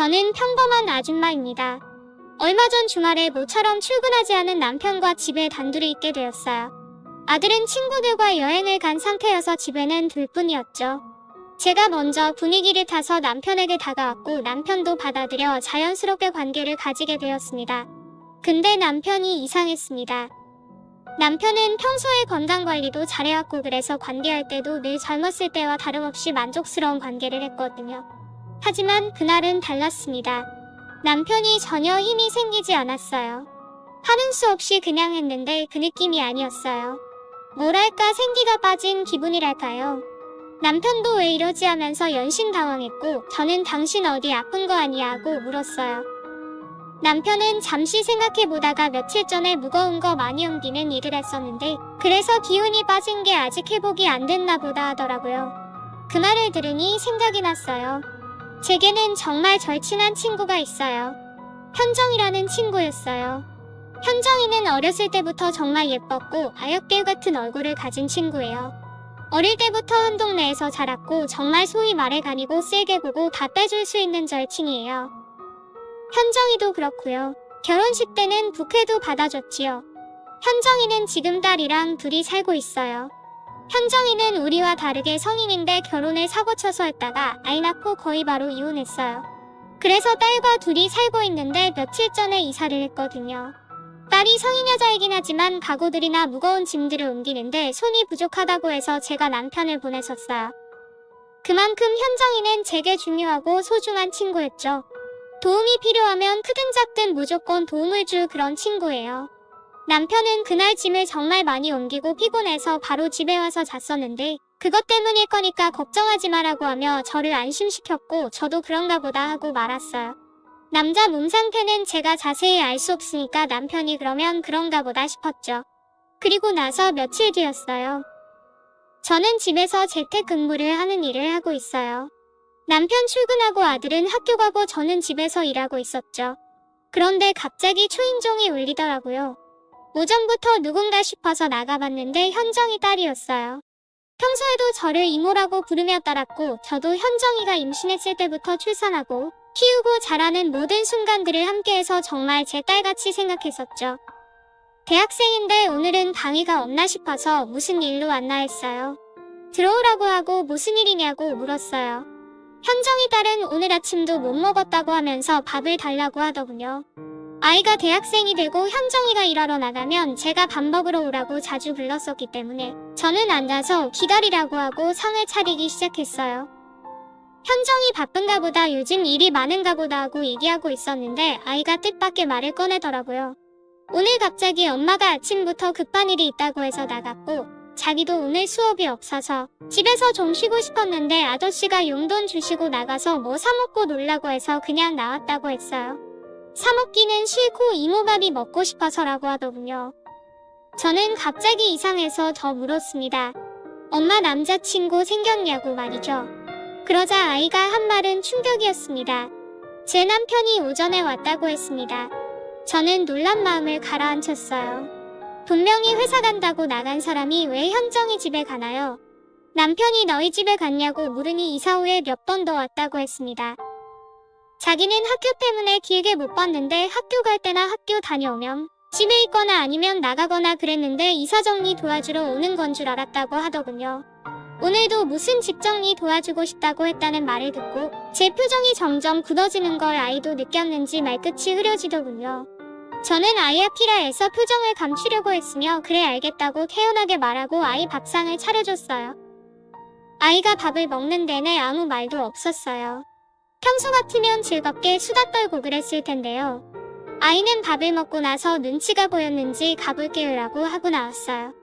저는 평범한 아줌마입니다. 얼마 전 주말에 모처럼 출근하지 않은 남편과 집에 단둘이 있게 되었어요. 아들은 친구들과 여행을 간 상태여서 집에는 둘뿐이었죠. 제가 먼저 분위기를 타서 남편에게 다가왔고 남편도 받아들여 자연스럽게 관계를 가지게 되었습니다. 근데 남편이 이상했습니다. 남편은 평소에 건강관리도 잘해왔고 그래서 관계할 때도 늘 젊었을 때와 다름없이 만족스러운 관계를 했거든요. 하지만 그날은 달랐습니다. 남편이 전혀 힘이 생기지 않았어요. 하는 수 없이 그냥 했는데 그 느낌이 아니었어요. 뭐랄까 생기가 빠진 기분이랄까요. 남편도 왜 이러지 하면서 연신 당황했고 저는 당신 어디 아픈 거 아니야 하고 물었어요. 남편은 잠시 생각해보다가 며칠 전에 무거운 거 많이 옮기는 일을 했었는데 그래서 기운이 빠진 게 아직 회복이 안 됐나 보다 하더라고요. 그 말을 들으니 생각이 났어요. 제게는 정말 절친한 친구가 있어요. 현정이라는 친구였어요. 현정이는 어렸을 때부터 정말 예뻤고 아역별 같은 얼굴을 가진 친구예요. 어릴 때부터 한 동네에서 자랐고 정말 소위 말해 간이고 쓸개 보고 다 빼줄 수 있는 절친이에요. 현정이도 그렇고요. 결혼식 때는 부케도 받아줬지요. 현정이는 지금 딸이랑 둘이 살고 있어요. 현정이는 우리와 다르게 성인인데 결혼을 사고쳐서 했다가 아이 낳고 거의 바로 이혼했어요. 그래서 딸과 둘이 살고 있는데 며칠 전에 이사를 했거든요. 딸이 성인 여자이긴 하지만 가구들이나 무거운 짐들을 옮기는데 손이 부족하다고 해서 제가 남편을 보내셨어요. 그만큼 현정이는 제게 중요하고 소중한 친구였죠. 도움이 필요하면 크든 작든 무조건 도움을 줄 그런 친구예요. 남편은 그날 짐을 정말 많이 옮기고 피곤해서 바로 집에 와서 잤었는데 그것 때문일 거니까 걱정하지 마라고 하며 저를 안심시켰고 저도 그런가 보다 하고 말았어요. 남자 몸 상태는 제가 자세히 알 수 없으니까 남편이 그러면 그런가 보다 싶었죠. 그리고 나서 며칠 뒤였어요. 저는 집에서 재택근무를 하는 일을 하고 있어요. 남편 출근하고 아들은 학교 가고 저는 집에서 일하고 있었죠. 그런데 갑자기 초인종이 울리더라고요. 오전부터 누군가 싶어서 나가봤는데 현정이 딸이었어요. 평소에도 저를 이모라고 부르며 따랐고 저도 현정이가 임신했을 때부터 출산하고 키우고 자라는 모든 순간들을 함께해서 정말 제 딸같이 생각했었죠. 대학생인데 오늘은 방해가 없나 싶어서 무슨 일로 왔나 했어요. 들어오라고 하고 무슨 일이냐고 물었어요. 현정이 딸은 오늘 아침도 못 먹었다고 하면서 밥을 달라고 하더군요. 아이가 대학생이 되고 현정이가 일하러 나가면 제가 밥 먹으러 오라고 자주 불렀었기 때문에 저는 앉아서 기다리라고 하고 상을 차리기 시작했어요. 현정이 바쁜가 보다 요즘 일이 많은가 보다 하고 얘기하고 있었는데 아이가 뜻밖의 말을 꺼내더라고요. 오늘 갑자기 엄마가 아침부터 급한 일이 있다고 해서 나갔고 자기도 오늘 수업이 없어서 집에서 좀 쉬고 싶었는데 아저씨가 용돈 주시고 나가서 뭐 사먹고 놀라고 해서 그냥 나왔다고 했어요. 사먹기는 싫고 이모밥이 먹고 싶어서라고 하더군요. 저는 갑자기 이상해서 더 물었습니다. 엄마 남자친구 생겼냐고 말이죠. 그러자 아이가 한 말은 충격이었습니다. 제 남편이 오전에 왔다고 했습니다. 저는 놀란 마음을 가라앉혔어요. 분명히 회사 간다고 나간 사람이 왜 현정이 집에 가나요? 남편이 너희 집에 갔냐고 물으니 이사 후에 몇 번 더 왔다고 했습니다. 자기는 학교 때문에 길게 못 봤는데 학교 갈 때나 학교 다녀오면 집에 있거나 아니면 나가거나 그랬는데 이사 정리 도와주러 오는 건 줄 알았다고 하더군요. 오늘도 무슨 집 정리 도와주고 싶다고 했다는 말을 듣고 제 표정이 점점 굳어지는 걸 아이도 느꼈는지 말끝이 흐려지더군요. 저는 아이 앞이라 해서 표정을 감추려고 했으며 그래 알겠다고 태연하게 말하고 아이 밥상을 차려줬어요. 아이가 밥을 먹는 내내 아무 말도 없었어요. 평소 같으면 즐겁게 수다 떨고 그랬을 텐데요. 아이는 밥을 먹고 나서 눈치가 보였는지 가볼게요라고 하고 나왔어요.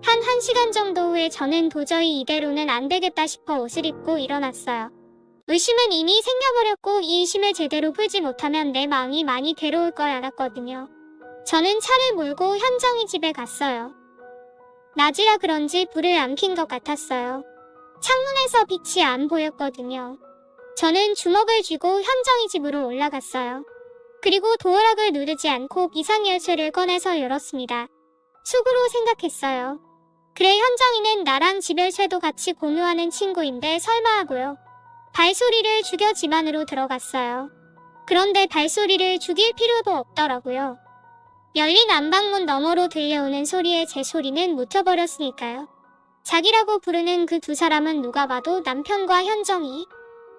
한 1시간 정도 후에 저는 도저히 이대로는 안 되겠다 싶어 옷을 입고 일어났어요. 의심은 이미 생겨버렸고 이 의심을 제대로 풀지 못하면 내 마음이 많이 괴로울 걸 알았거든요. 저는 차를 몰고 현정이 집에 갔어요. 낮이라 그런지 불을 안 킨 것 같았어요. 창문에서 빛이 안 보였거든요. 저는 주먹을 쥐고 현정이 집으로 올라갔어요. 그리고 도어락을 누르지 않고 비상열쇠를 꺼내서 열었습니다. 속으로 생각했어요. 그래 현정이는 나랑 집열쇠도 같이 공유하는 친구인데 설마 하고요. 발소리를 죽여 집 안으로 들어갔어요. 그런데 발소리를 죽일 필요도 없더라고요. 열린 안방문 너머로 들려오는 소리에 제 소리는 묻혀버렸으니까요. 자기라고 부르는 그 두 사람은 누가 봐도 남편과 현정이,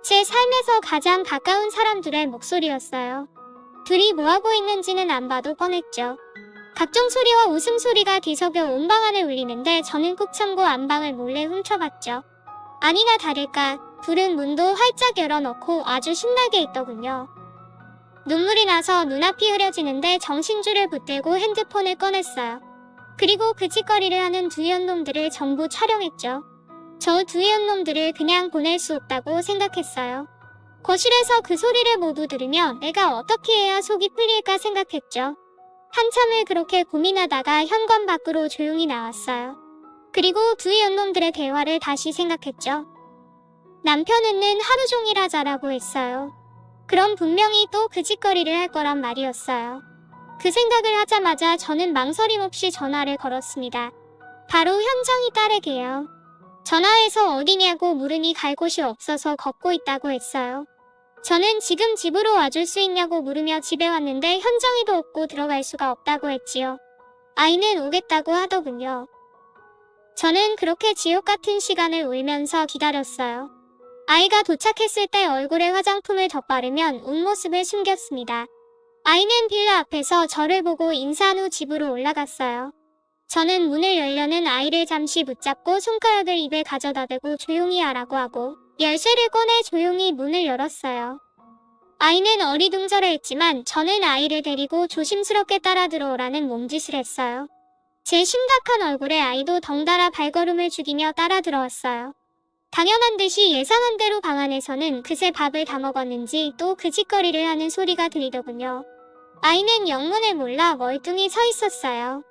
제 삶에서 가장 가까운 사람들의 목소리였어요. 둘이 뭐하고 있는지는 안 봐도 뻔했죠. 각종 소리와 웃음소리가 뒤섞여 온 방 안에 울리는데 저는 꾹 참고 안방을 몰래 훔쳐봤죠. 아니나 다를까 둘은 문도 활짝 열어놓고 아주 신나게 있더군요. 눈물이 나서 눈앞이 흐려지는데 정신줄을 붙들고 핸드폰을 꺼냈어요. 그리고 그 짓거리를 하는 두 연놈들을 전부 촬영했죠. 저 두 연놈들을 그냥 보낼 수 없다고 생각했어요. 거실에서 그 소리를 모두 들으면 내가 어떻게 해야 속이 풀릴까 생각했죠. 한참을 그렇게 고민하다가 현관 밖으로 조용히 나왔어요. 그리고 두 연놈들의 대화를 다시 생각했죠. 남편은 하루 종일 하자라고 했어요. 그럼 분명히 또 그 짓거리를 할 거란 말이었어요. 그 생각을 하자마자 저는 망설임 없이 전화를 걸었습니다. 바로 현정이 딸에게요. 전화해서 어디냐고 물으니 갈 곳이 없어서 걷고 있다고 했어요. 저는 지금 집으로 와줄 수 있냐고 물으며 집에 왔는데 현정이도 없고 들어갈 수가 없다고 했지요. 아이는 오겠다고 하더군요. 저는 그렇게 지옥 같은 시간을 울면서 기다렸어요. 아이가 도착했을 때 얼굴에 화장품을 덧바르면 옷모습을 숨겼습니다. 아이는 빌라 앞에서 저를 보고 인사한 후 집으로 올라갔어요. 저는 문을 열려는 아이를 잠시 붙잡고 손가락을 입에 가져다 대고 조용히 하라고 하고 열쇠를 꺼내 조용히 문을 열었어요. 아이는 어리둥절해했지만 저는 아이를 데리고 조심스럽게 따라 들어오라는 몸짓을 했어요. 제 심각한 얼굴에 아이도 덩달아 발걸음을 죽이며 따라 들어왔어요. 당연한 듯이 예상한 대로 방 안에서는 그새 밥을 다 먹었는지 또 그 짓거리를 하는 소리가 들리더군요. 아이는 영문을 몰라 멀뚱히 서 있었어요.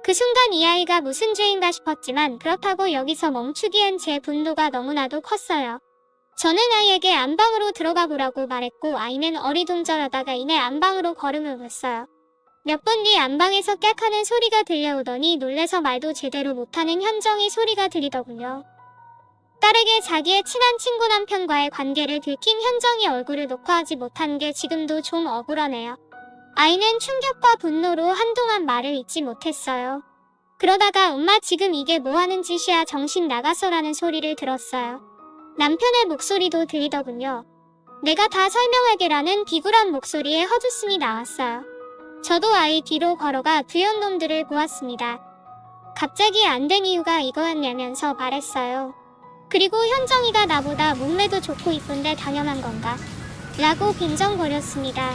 그 순간 이 아이가 무슨 죄인가 싶었지만 그렇다고 여기서 멈추기엔 제 분노가 너무나도 컸어요. 저는 아이에게 안방으로 들어가 보라고 말했고 아이는 어리둥절하다가 이내 안방으로 걸음을 뒀어요. 몇 분 뒤 안방에서 깍하는 소리가 들려오더니 놀래서 말도 제대로 못하는 현정의 소리가 들리더군요. 딸에게 자기의 친한 친구 남편과의 관계를 들킨 현정이 얼굴을 녹화하지 못한 게 지금도 좀 억울하네요. 아이는 충격과 분노로 한동안 말을 잇지 못했어요. 그러다가 엄마 지금 이게 뭐하는 짓이야 정신 나가서라는 소리를 들었어요. 남편의 목소리도 들리더군요. 내가 다 설명하게라는 비굴한 목소리에 헛웃음이 나왔어요. 저도 아이 뒤로 걸어가 두 연놈들을 보았습니다. 갑자기 안 된 이유가 이거였냐면서 말했어요. 그리고 현정이가 나보다 몸매도 좋고 이쁜데 당연한 건가? 라고 빈정거렸습니다.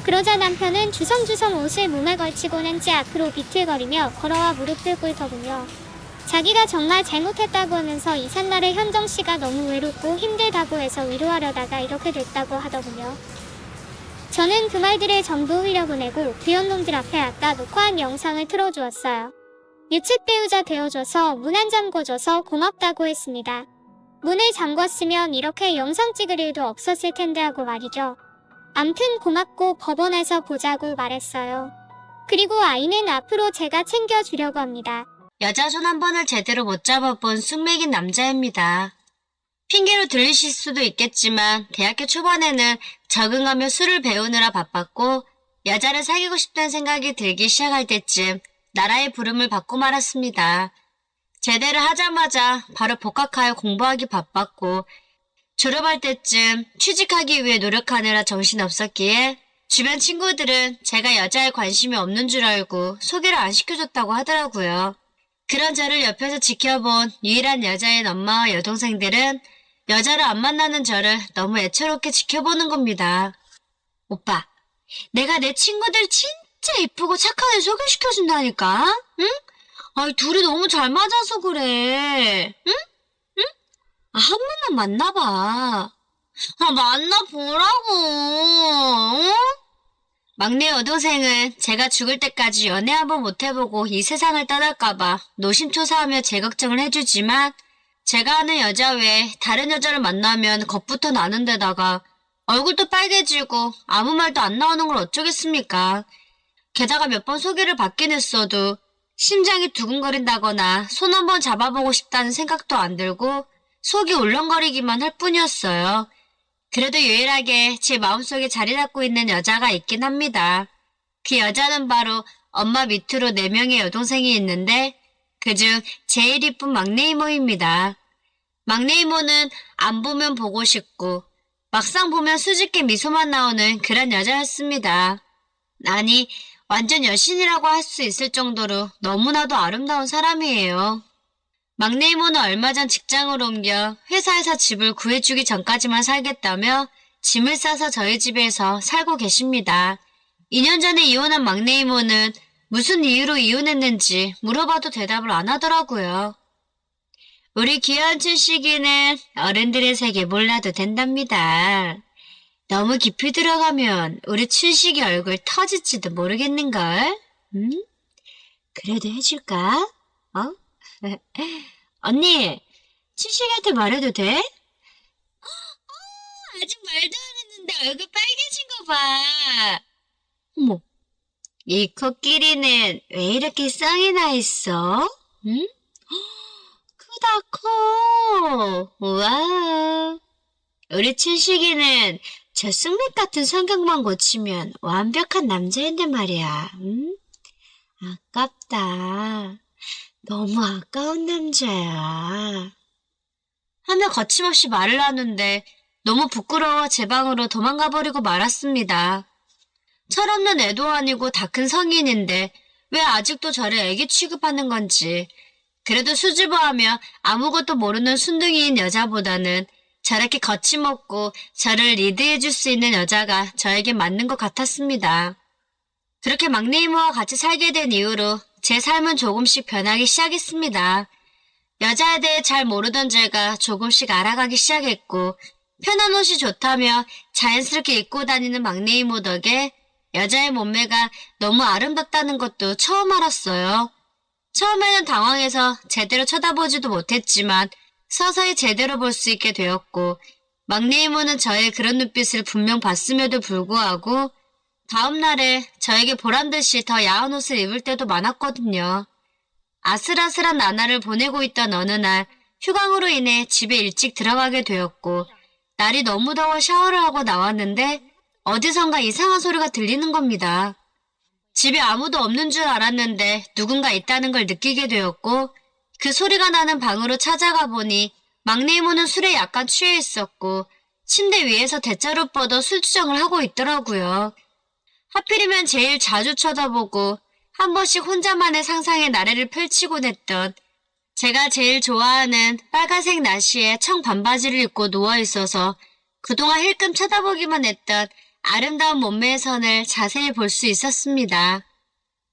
그러자 남편은 주섬주섬 옷을 몸에 걸치고는 제 앞으로 비틀거리며 걸어와 무릎을 꿇더군요. 자기가 정말 잘못했다고 하면서 이삿날에 현정씨가 너무 외롭고 힘들다고 해서 위로하려다가 이렇게 됐다고 하더군요. 저는 그 말들을 전부 흘려보내고 그 연놈들 앞에 아까 녹화한 영상을 틀어주었어요. 유책 배우자 되어줘서 문 안 잠궈줘서 고맙다고 했습니다. 문을 잠궜으면 이렇게 영상 찍을 일도 없었을 텐데 하고 말이죠. 암튼 고맙고 법원에서 보자고 말했어요. 그리고 아이는 앞으로 제가 챙겨주려고 합니다. 여자 손 한 번을 제대로 못 잡아본 숙맥인 남자입니다. 핑계로 들리실 수도 있겠지만 대학교 초반에는 적응하며 술을 배우느라 바빴고 여자를 사귀고 싶다는 생각이 들기 시작할 때쯤 나라의 부름을 받고 말았습니다. 제대를 하자마자 바로 복학하여 공부하기 바빴고 졸업할 때쯤 취직하기 위해 노력하느라 정신없었기에 주변 친구들은 제가 여자에 관심이 없는 줄 알고 소개를 안 시켜줬다고 하더라고요. 그런 저를 옆에서 지켜본 유일한 여자인 엄마와 여동생들은 여자를 안 만나는 저를 너무 애처롭게 지켜보는 겁니다. 오빠, 내가 내 친구들 진짜 이쁘고 착한 애 소개시켜준다니까? 응? 아이, 둘이 너무 잘 맞아서 그래. 응? 응? 아, 한 번만 만나봐. 아, 만나보라고. 응? 막내 여동생은 제가 죽을 때까지 연애 한번 못 해보고 이 세상을 떠날까봐 노심초사하며 제 걱정을 해주지만 제가 아는 여자 외에 다른 여자를 만나면 겁부터 나는 데다가 얼굴도 빨개지고 아무 말도 안 나오는 걸 어쩌겠습니까. 게다가 몇 번 소개를 받긴 했어도 심장이 두근거린다거나 손 한번 잡아보고 싶다는 생각도 안 들고 속이 울렁거리기만 할 뿐이었어요. 그래도 유일하게 제 마음속에 자리 잡고 있는 여자가 있긴 합니다. 그 여자는 바로 엄마 밑으로 4명의 여동생이 있는데 그중 제일 이쁜 막내 이모입니다. 막내 이모는 안 보면 보고 싶고 막상 보면 수줍게 미소만 나오는 그런 여자였습니다. 아니, 완전 여신이라고 할 수 있을 정도로 너무나도 아름다운 사람이에요. 막내 이모는 얼마 전 직장을 옮겨 회사에서 집을 구해주기 전까지만 살겠다며 짐을 싸서 저희 집에서 살고 계십니다. 2년 전에 이혼한 막내 이모는 무슨 이유로 이혼했는지 물어봐도 대답을 안 하더라고요. 우리 귀여운 춘식이는 어른들의 세계 몰라도 된답니다. 너무 깊이 들어가면 우리 춘식이 얼굴 터질지도 모르겠는걸? 응? 그래도 해줄까? 어? 언니, 춘식이한테 말해도 돼? 아직 말도 안 했는데 얼굴 빨개진 거 봐. 어머, 이 코끼리는 왜 이렇게 썽이 나 있어? 응? 크다 커. 우와. 우리 춘식이는 저 쑥맥 같은 성격만 고치면 완벽한 남자인데 말이야. 응? 아깝다. 너무 아까운 남자야. 하며 거침없이 말을 하는데 너무 부끄러워 제 방으로 도망가 버리고 말았습니다. 철없는 애도 아니고 다 큰 성인인데 왜 아직도 저를 애기 취급하는 건지. 그래도 수줍어하며 아무것도 모르는 순둥이인 여자보다는 저렇게 거침없고 저를 리드해줄 수 있는 여자가 저에게 맞는 것 같았습니다. 그렇게 막내 이모와 같이 살게 된 이후로 제 삶은 조금씩 변하기 시작했습니다. 여자에 대해 잘 모르던 제가 조금씩 알아가기 시작했고 편한 옷이 좋다며 자연스럽게 입고 다니는 막내 이모 덕에 여자의 몸매가 너무 아름답다는 것도 처음 알았어요. 처음에는 당황해서 제대로 쳐다보지도 못했지만 서서히 제대로 볼 수 있게 되었고 막내 이모는 저의 그런 눈빛을 분명 봤음에도 불구하고 다음날에 저에게 보란듯이 더 야한 옷을 입을 때도 많았거든요. 아슬아슬한 나날을 보내고 있던 어느 날 휴강으로 인해 집에 일찍 들어가게 되었고 날이 너무 더워 샤워를 하고 나왔는데 어디선가 이상한 소리가 들리는 겁니다. 집에 아무도 없는 줄 알았는데 누군가 있다는 걸 느끼게 되었고 그 소리가 나는 방으로 찾아가 보니 막내 이모는 술에 약간 취해 있었고 침대 위에서 대자로 뻗어 술주정을 하고 있더라고요. 하필이면 제일 자주 쳐다보고 한 번씩 혼자만의 상상의 나래를 펼치곤 했던 제가 제일 좋아하는 빨간색 나시에 청 반바지를 입고 누워있어서 그동안 힐끔 쳐다보기만 했던 아름다운 몸매의 선을 자세히 볼 수 있었습니다.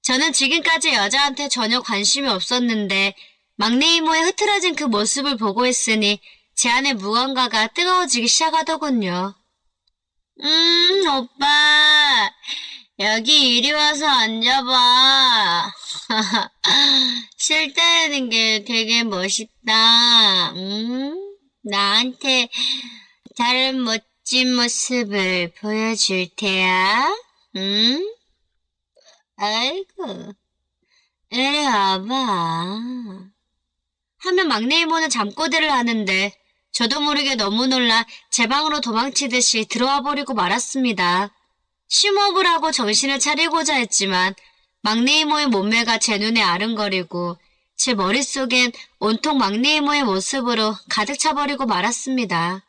저는 지금까지 여자한테 전혀 관심이 없었는데 막내 이모의 흐트러진 그 모습을 보고 있으니 제 안에 무언가가 뜨거워지기 시작하더군요. 오빠. 여기 이리 와서 앉아봐. 싫다는 게 되게 멋있다. 나한테 다른 멋진 모습을 보여줄 테야. 아이고, 이리 와봐. 하면 막내 이모는 잠꼬대를 하는데 저도 모르게 너무 놀라 제 방으로 도망치듯이 들어와 버리고 말았습니다. 심호흡을 하고 정신을 차리고자 했지만 막내 이모의 몸매가 제 눈에 아른거리고 제 머릿속엔 온통 막내 이모의 모습으로 가득 차버리고 말았습니다.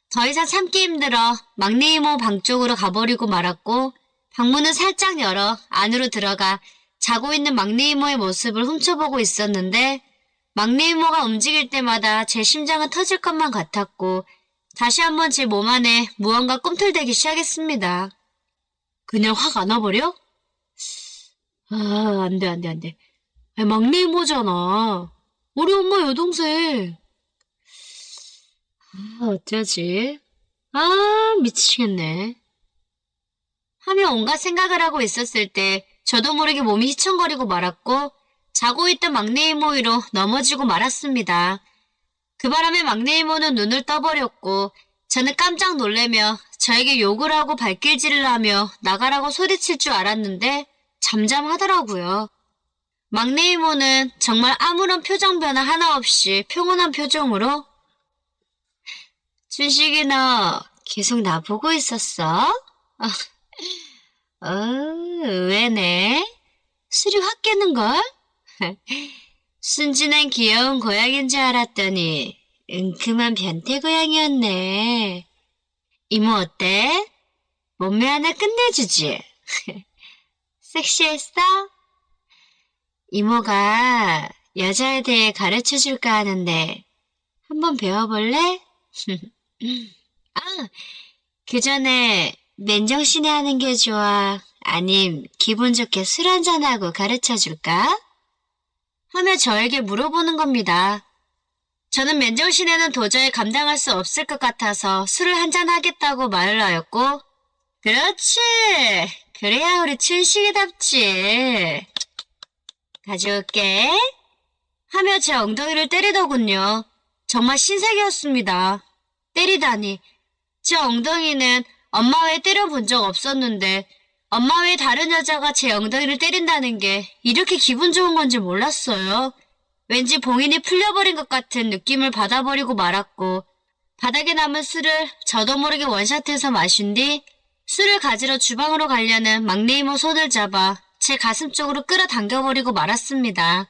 더 이상 참기 힘들어 막내 이모 방 쪽으로 가버리고 말았고 방문을 살짝 열어 안으로 들어가 자고 있는 막내 이모의 모습을 훔쳐보고 있었는데 막내 이모가 움직일 때마다 제 심장은 터질 것만 같았고 다시 한번 제 몸 안에 무언가 꿈틀대기 시작했습니다. 그냥 확 안아버려? 안 돼. 아니, 막내 이모잖아. 우리 엄마 여동생. 어쩌지? 미치겠네. 하며 온갖 생각을 하고 있었을 때 저도 모르게 몸이 휘청거리고 말았고 자고 있던 막내 이모 위로 넘어지고 말았습니다. 그 바람에 막내 이모는 눈을 떠버렸고 저는 깜짝 놀래며 저에게 욕을 하고 발길질을 하며 나가라고 소리칠 줄 알았는데 잠잠하더라고요. 막내 이모는 정말 아무런 표정 변화 하나 없이 평온한 표정으로 춘식이 너 계속 나보고 있었어? 의외네. 술이 확 깨는걸? 순진한 귀여운 고양이인 줄 알았더니 은큼한 변태 고양이였네. 이모 어때? 몸매 하나 끝내주지? 섹시했어? 이모가 여자에 대해 가르쳐줄까 하는데 한번 배워볼래? 아, 그 전에 맨정신에 하는 게 좋아? 아님 기분 좋게 술 한잔하고 가르쳐줄까? 하며 저에게 물어보는 겁니다. 저는 맨정신에는 도저히 감당할 수 없을 것 같아서 술을 한잔하겠다고 말을 하였고, 그렇지! 그래야 우리 춘식이답지. 가져올게. 하며 제 엉덩이를 때리더군요. 정말 신세계였습니다. 때리다니. 제 엉덩이는 엄마 외에 때려본 적 없었는데 엄마 외에 다른 여자가 제 엉덩이를 때린다는 게 이렇게 기분 좋은 건지 몰랐어요. 왠지 봉인이 풀려버린 것 같은 느낌을 받아버리고 말았고 바닥에 남은 술을 저도 모르게 원샷해서 마신 뒤 술을 가지러 주방으로 가려는 막내 이모 손을 잡아 제 가슴 쪽으로 끌어당겨버리고 말았습니다.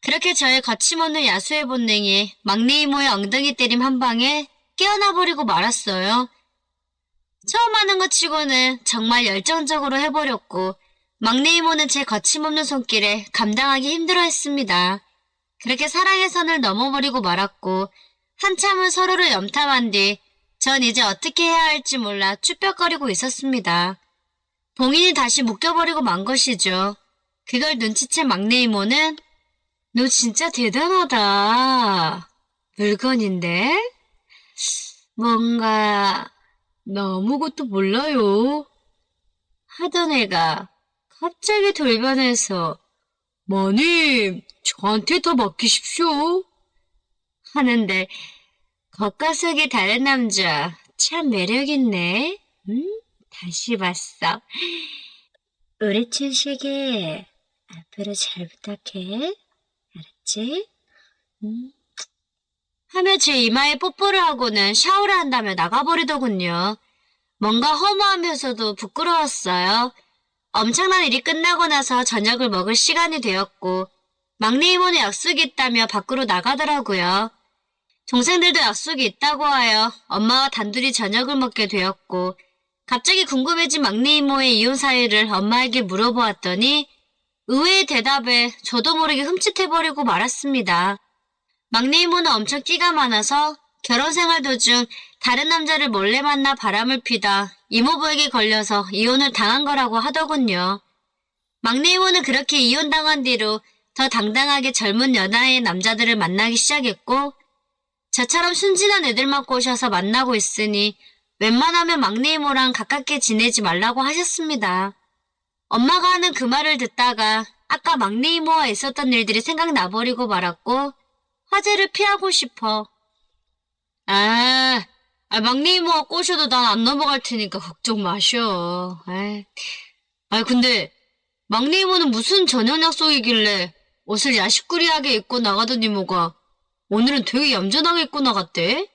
그렇게 저의 거침없는 야수의 본능이 막내 이모의 엉덩이 때림 한 방에 깨어나버리고 말았어요. 처음 하는 것 치고는 정말 열정적으로 해버렸고 막내 이모는 제 거침없는 손길에 감당하기 힘들어했습니다. 그렇게 사랑의 선을 넘어버리고 말았고 한참을 서로를 염탐한 뒤 전 이제 어떻게 해야 할지 몰라 쭈뼛거리고 있었습니다. 봉인이 다시 묶여버리고 만 것이죠. 그걸 눈치챈 막내 이모는 너 진짜 대단하다. 물건인데? 뭔가 나 아무것도 몰라요. 하던 애가 갑자기 돌변해서 마님 저한테 다 맡기십시오. 하는데 겉과 속이 다른 남자 참 매력있네. 다시 봤어. 우리 춘식이 앞으로 잘 부탁해. 알았지? 하며 제 이마에 뽀뽀를 하고는 샤워를 한다며 나가버리더군요. 뭔가 허무하면서도 부끄러웠어요. 엄청난 일이 끝나고 나서 저녁을 먹을 시간이 되었고 막내 이모는 약속이 있다며 밖으로 나가더라고요. 동생들도 약속이 있다고 하여 엄마와 단둘이 저녁을 먹게 되었고 갑자기 궁금해진 막내 이모의 이혼 사유를 엄마에게 물어보았더니 의외의 대답에 저도 모르게 흠칫해버리고 말았습니다. 막내 이모는 엄청 끼가 많아서 결혼 생활 도중 다른 남자를 몰래 만나 바람을 피다 이모부에게 걸려서 이혼을 당한 거라고 하더군요. 막내 이모는 그렇게 이혼당한 뒤로 더 당당하게 젊은 연하의 남자들을 만나기 시작했고 저처럼 순진한 애들만 꼬셔서 만나고 있으니 웬만하면 막내 이모랑 가깝게 지내지 말라고 하셨습니다. 엄마가 하는 그 말을 듣다가 아까 막내 이모와 있었던 일들이 생각나버리고 말았고 화제를 피하고 싶어. 막내 이모가 꼬셔도 난 안 넘어갈 테니까 걱정 마셔. 근데 막내 이모는 무슨 저녁 약속이길래 옷을 야식꾸리하게 입고 나가던 이모가 오늘은 되게 얌전하게 입고 나갔대?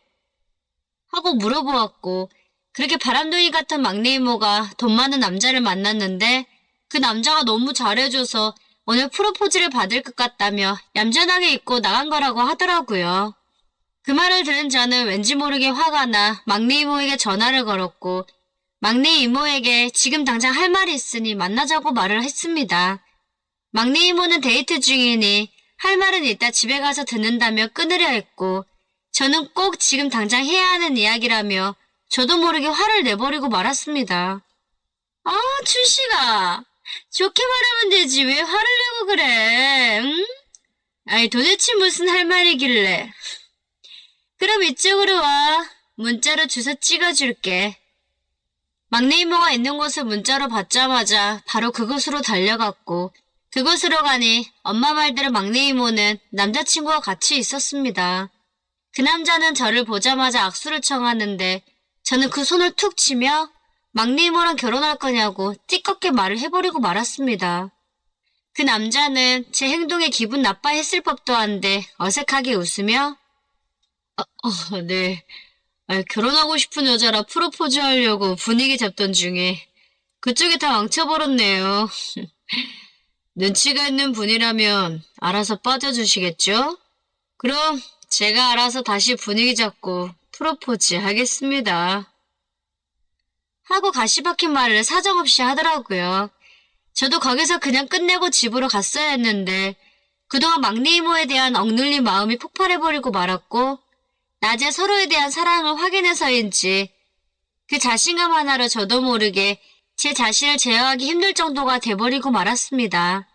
하고 물어보았고 그렇게 바람둥이 같은 막내 이모가 돈 많은 남자를 만났는데 그 남자가 너무 잘해줘서 오늘 프로포즈를 받을 것 같다며 얌전하게 입고 나간 거라고 하더라고요. 그 말을 들은 저는 왠지 모르게 화가 나 막내 이모에게 전화를 걸었고 막내 이모에게 지금 당장 할 말이 있으니 만나자고 말을 했습니다. 막내 이모는 데이트 중이니 할 말은 이따 집에 가서 듣는다며 끊으려 했고 저는 꼭 지금 당장 해야 하는 이야기라며 저도 모르게 화를 내버리고 말았습니다. 춘식아, 좋게 말하면 되지 왜 화를 내고 그래? 응? 도대체 무슨 할 말이길래? 그럼 이쪽으로 와. 문자로 주소 찍어줄게. 막내 이모가 있는 곳을 문자로 받자마자 바로 그곳으로 달려갔고 그곳으로 가니 엄마 말대로 막내 이모는 남자친구와 같이 있었습니다. 그 남자는 저를 보자마자 악수를 청하는데 저는 그 손을 툭 치며 막내 이모랑 결혼할 거냐고 띠껍게 말을 해버리고 말았습니다. 그 남자는 제 행동에 기분 나빠했을 법도 한데 어색하게 웃으며 네. 결혼하고 싶은 여자라 프로포즈 하려고 분위기 잡던 중에 그쪽이 다 망쳐버렸네요. 눈치가 있는 분이라면 알아서 빠져주시겠죠? 그럼 제가 알아서 다시 분위기 잡고 프로포즈 하겠습니다. 하고 가시박힌 말을 사정없이 하더라고요. 저도 거기서 그냥 끝내고 집으로 갔어야 했는데 그동안 막내 이모에 대한 억눌린 마음이 폭발해버리고 말았고 낮에 서로에 대한 사랑을 확인해서인지 그 자신감 하나로 저도 모르게 제 자신을 제어하기 힘들 정도가 돼버리고 말았습니다.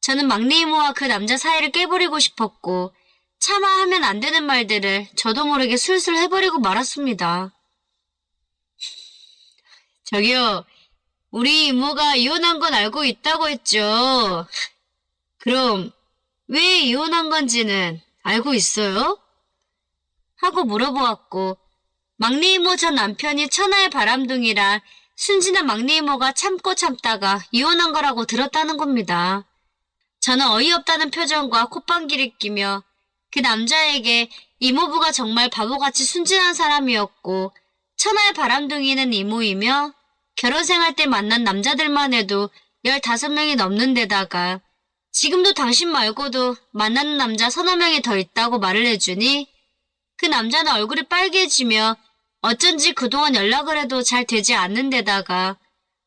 저는 막내 이모와 그 남자 사이를 깨버리고 싶었고 차마 하면 안 되는 말들을 저도 모르게 술술 해버리고 말았습니다. 저기요, 우리 이모가 이혼한 건 알고 있다고 했죠? 그럼 왜 이혼한 건지는 알고 있어요? 하고 물어보았고 막내 이모 전 남편이 천하의 바람둥이라 순진한 막내 이모가 참고 참다가 이혼한 거라고 들었다는 겁니다. 저는 어이없다는 표정과 콧방귀를 끼며 그 남자에게 이모부가 정말 바보같이 순진한 사람이었고 천하의 바람둥이는 이모이며 결혼생활 때 만난 남자들만 해도 15명이 넘는 데다가 지금도 당신 말고도 만나는 남자 서너 명이 더 있다고 말을 해주니 그 남자는 얼굴이 빨개지며 어쩐지 그동안 연락을 해도 잘 되지 않는 데다가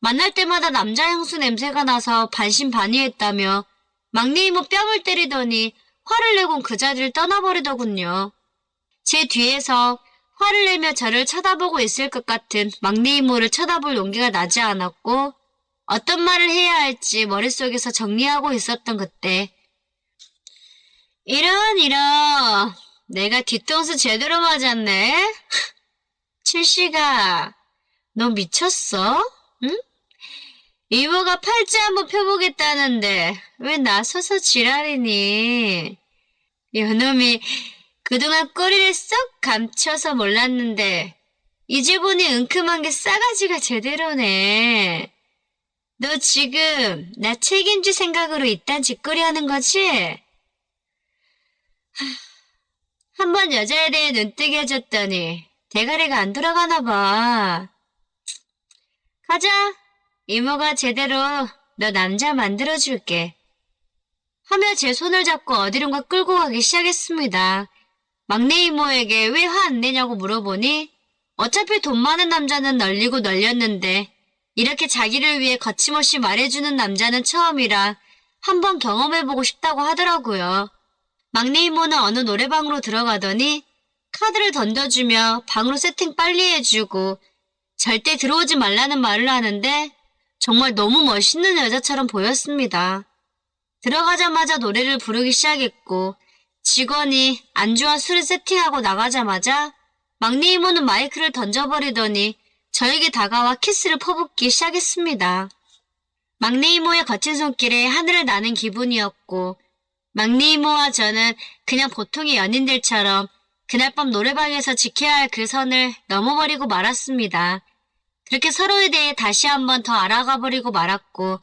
만날 때마다 남자 향수 냄새가 나서 반신반의했다며 막내 이모 뺨을 때리더니 화를 내곤 그 자리를 떠나버리더군요. 제 뒤에서 화를 내며 저를 쳐다보고 있을 것 같은 막내 이모를 쳐다볼 용기가 나지 않았고 어떤 말을 해야 할지 머릿속에서 정리하고 있었던 그때 이런 내가 뒤통수 제대로 맞았네? 칠씨가 너 미쳤어? 응? 이모가 팔찌 한번 펴보겠다는데 왜 나서서 지랄이니? 요놈이 그동안 꼬리를 쏙 감춰서 몰랐는데 이제 보니 은큼한 게 싸가지가 제대로네. 너 지금 나 책임질 생각으로 이딴 짓거리 하는 거지? 한번 여자에 대해 눈뜨게 해줬더니 대가리가 안 돌아가나 봐. 가자. 이모가 제대로 너 남자 만들어줄게. 하며 제 손을 잡고 어디론가 끌고 가기 시작했습니다. 막내 이모에게 왜 화 안 내냐고 물어보니 어차피 돈 많은 남자는 널리고 널렸는데 이렇게 자기를 위해 거침없이 말해주는 남자는 처음이라 한번 경험해보고 싶다고 하더라고요. 막내 이모는 어느 노래방으로 들어가더니 카드를 던져주며 방으로 세팅 빨리 해주고 절대 들어오지 말라는 말을 하는데 정말 너무 멋있는 여자처럼 보였습니다. 들어가자마자 노래를 부르기 시작했고 직원이 안주와 술을 세팅하고 나가자마자 막내 이모는 마이크를 던져버리더니 저에게 다가와 키스를 퍼붓기 시작했습니다. 막내 이모의 거친 손길에 하늘을 나는 기분이었고 막내 이모와 저는 그냥 보통의 연인들처럼 그날 밤 노래방에서 지켜야 할 그 선을 넘어버리고 말았습니다. 그렇게 서로에 대해 다시 한번 더 알아가 버리고 말았고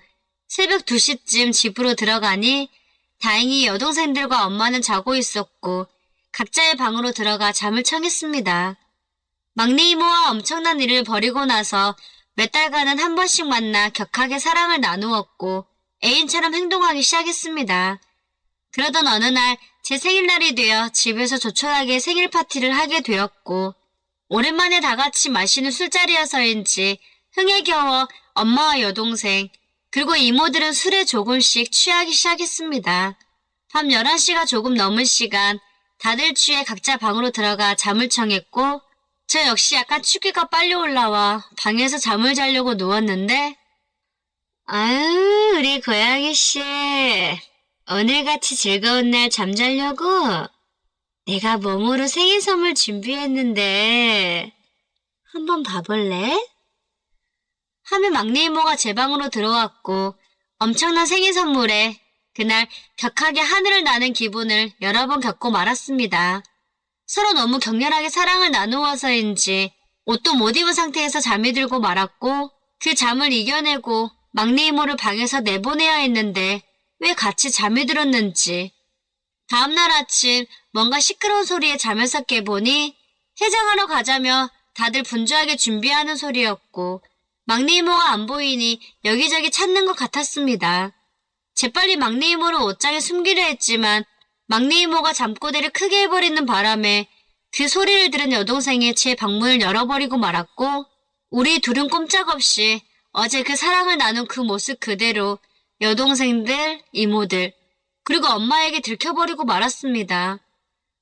새벽 2시쯤 집으로 들어가니 다행히 여동생들과 엄마는 자고 있었고 각자의 방으로 들어가 잠을 청했습니다. 막내 이모와 엄청난 일을 벌이고 나서 몇 달간은 한 번씩 만나 격하게 사랑을 나누었고 애인처럼 행동하기 시작했습니다. 그러던 어느 날 제 생일날이 되어 집에서 조촐하게 생일 파티를 하게 되었고 오랜만에 다 같이 마시는 술자리여서인지 흥에 겨워 엄마와 여동생 그리고 이모들은 술에 조금씩 취하기 시작했습니다. 밤 11시가 조금 넘은 시간 다들 취해 각자 방으로 들어가 잠을 청했고 저 역시 약간 취기가 빨리 올라와 방에서 잠을 자려고 누웠는데 아유 우리 고양이씨 오늘같이 즐거운 날 잠자려고 내가 몸으로 생일 선물 준비했는데 한번 봐볼래? 하며 막내 이모가 제 방으로 들어왔고 엄청난 생일 선물에 그날 격하게 하늘을 나는 기분을 여러 번 겪고 말았습니다. 서로 너무 격렬하게 사랑을 나누어서인지 옷도 못 입은 상태에서 잠이 들고 말았고 그 잠을 이겨내고 막내 이모를 방에서 내보내야 했는데 왜 같이 잠이 들었는지 다음날 아침 뭔가 시끄러운 소리에 잠에서 깨보니 해장하러 가자며 다들 분주하게 준비하는 소리였고 막내 이모가 안 보이니 여기저기 찾는 것 같았습니다. 재빨리 막내 이모를 옷장에 숨기려 했지만 막내 이모가 잠꼬대를 크게 해버리는 바람에 그 소리를 들은 여동생이 제 방문을 열어버리고 말았고 우리 둘은 꼼짝없이 어제 그 사랑을 나눈 그 모습 그대로 여동생들, 이모들, 그리고 엄마에게 들켜버리고 말았습니다.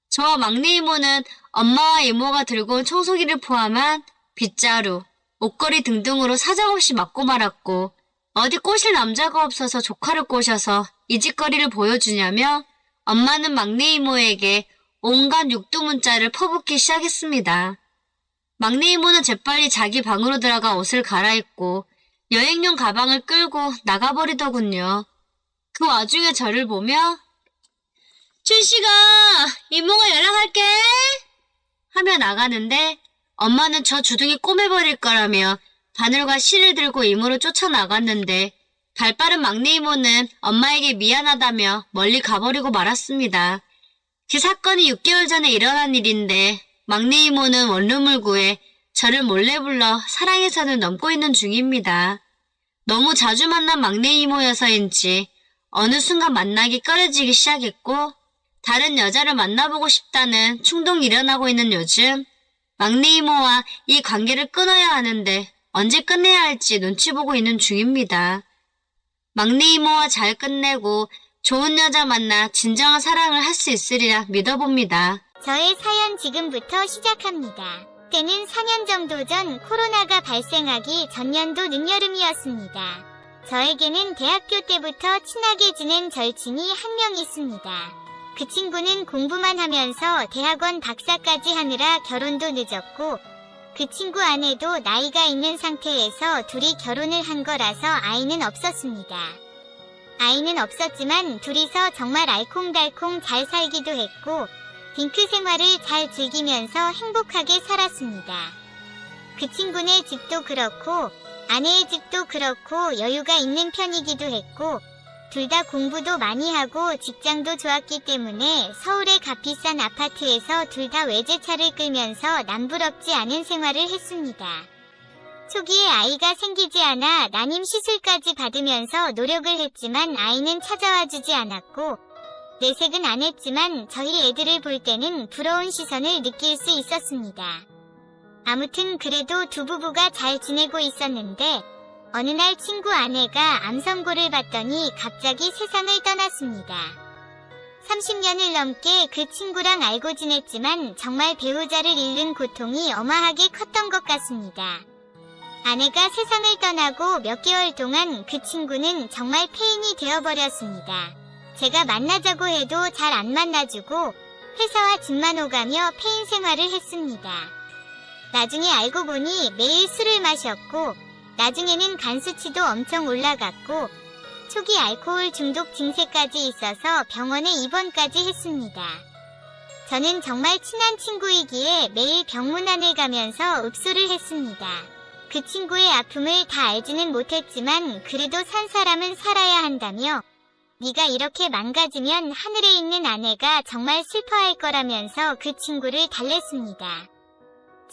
저와 막내 이모는 엄마와 이모가 들고 온 청소기를 포함한 빗자루, 옷걸이 등등으로 사정없이 맞고 말았고 어디 꼬실 남자가 없어서 조카를 꼬셔서 이 짓거리를 보여주냐며 엄마는 막내 이모에게 온갖 육두문자를 퍼붓기 시작했습니다. 막내 이모는 재빨리 자기 방으로 들어가 옷을 갈아입고 여행용 가방을 끌고 나가버리더군요. 그 와중에 저를 보며 춘씨가 이모가 연락할게 하며 나가는데 엄마는 저 주둥이 꼬매버릴 거라며 바늘과 실을 들고 이모를 쫓아나갔는데 발빠른 막내 이모는 엄마에게 미안하다며 멀리 가버리고 말았습니다. 그 사건이 6개월 전에 일어난 일인데 막내 이모는 원룸을 구해 저를 몰래 불러 사랑의 선을 넘고 있는 중입니다. 너무 자주 만난 막내 이모여서인지 어느 순간 만나기 꺼려지기 시작했고 다른 여자를 만나보고 싶다는 충동이 일어나고 있는 요즘 막내 이모와 이 관계를 끊어야 하는데 언제 끝내야 할지 눈치 보고 있는 중입니다. 막내 이모와 잘 끝내고 좋은 여자 만나 진정한 사랑을 할 수 있으리라 믿어봅니다. 저의 사연 지금부터 시작합니다. 때는 4년 정도 전 코로나가 발생하기 전년도 늦여름이었습니다. 저에게는 대학교 때부터 친하게 지낸 절친이 한 명 있습니다. 그 친구는 공부만 하면서 대학원 박사까지 하느라 결혼도 늦었고 그 친구 아내도 나이가 있는 상태에서 둘이 결혼을 한 거라서 아이는 없었습니다. 아이는 없었지만 둘이서 정말 알콩달콩 잘 살기도 했고 딩크 생활을 잘 즐기면서 행복하게 살았습니다. 그 친구네 집도 그렇고 아내의 집도 그렇고 여유가 있는 편이기도 했고 둘 다 공부도 많이 하고 직장도 좋았기 때문에 서울의 값비싼 아파트에서 둘 다 외제차를 끌면서 남부럽지 않은 생활을 했습니다. 초기에 아이가 생기지 않아 난임 시술까지 받으면서 노력을 했지만 아이는 찾아와 주지 않았고 내색은 안 했지만 저희 애들을 볼 때는 부러운 시선을 느낄 수 있었습니다. 아무튼 그래도 두 부부가 잘 지내고 있었는데 어느 날 친구 아내가 암 선고를 받더니 갑자기 세상을 떠났습니다. 30년을 넘게 그 친구랑 알고 지냈지만 정말 배우자를 잃는 고통이 어마하게 컸던 것 같습니다. 아내가 세상을 떠나고 몇 개월 동안 그 친구는 정말 폐인이 되어버렸습니다. 제가 만나자고 해도 잘 안 만나주고 회사와 집만 오가며 폐인 생활을 했습니다. 나중에 알고 보니 매일 술을 마셨고 나중에는 간 수치도 엄청 올라갔고 초기 알코올 중독 증세까지 있어서 병원에 입원까지 했습니다. 저는 정말 친한 친구이기에 매일 병문안을 가면서 읍소를 했습니다. 그 친구의 아픔을 다 알지는 못했지만 그래도 산 사람은 살아야 한다며 네가 이렇게 망가지면 하늘에 있는 아내가 정말 슬퍼할 거라면서 그 친구를 달랬습니다.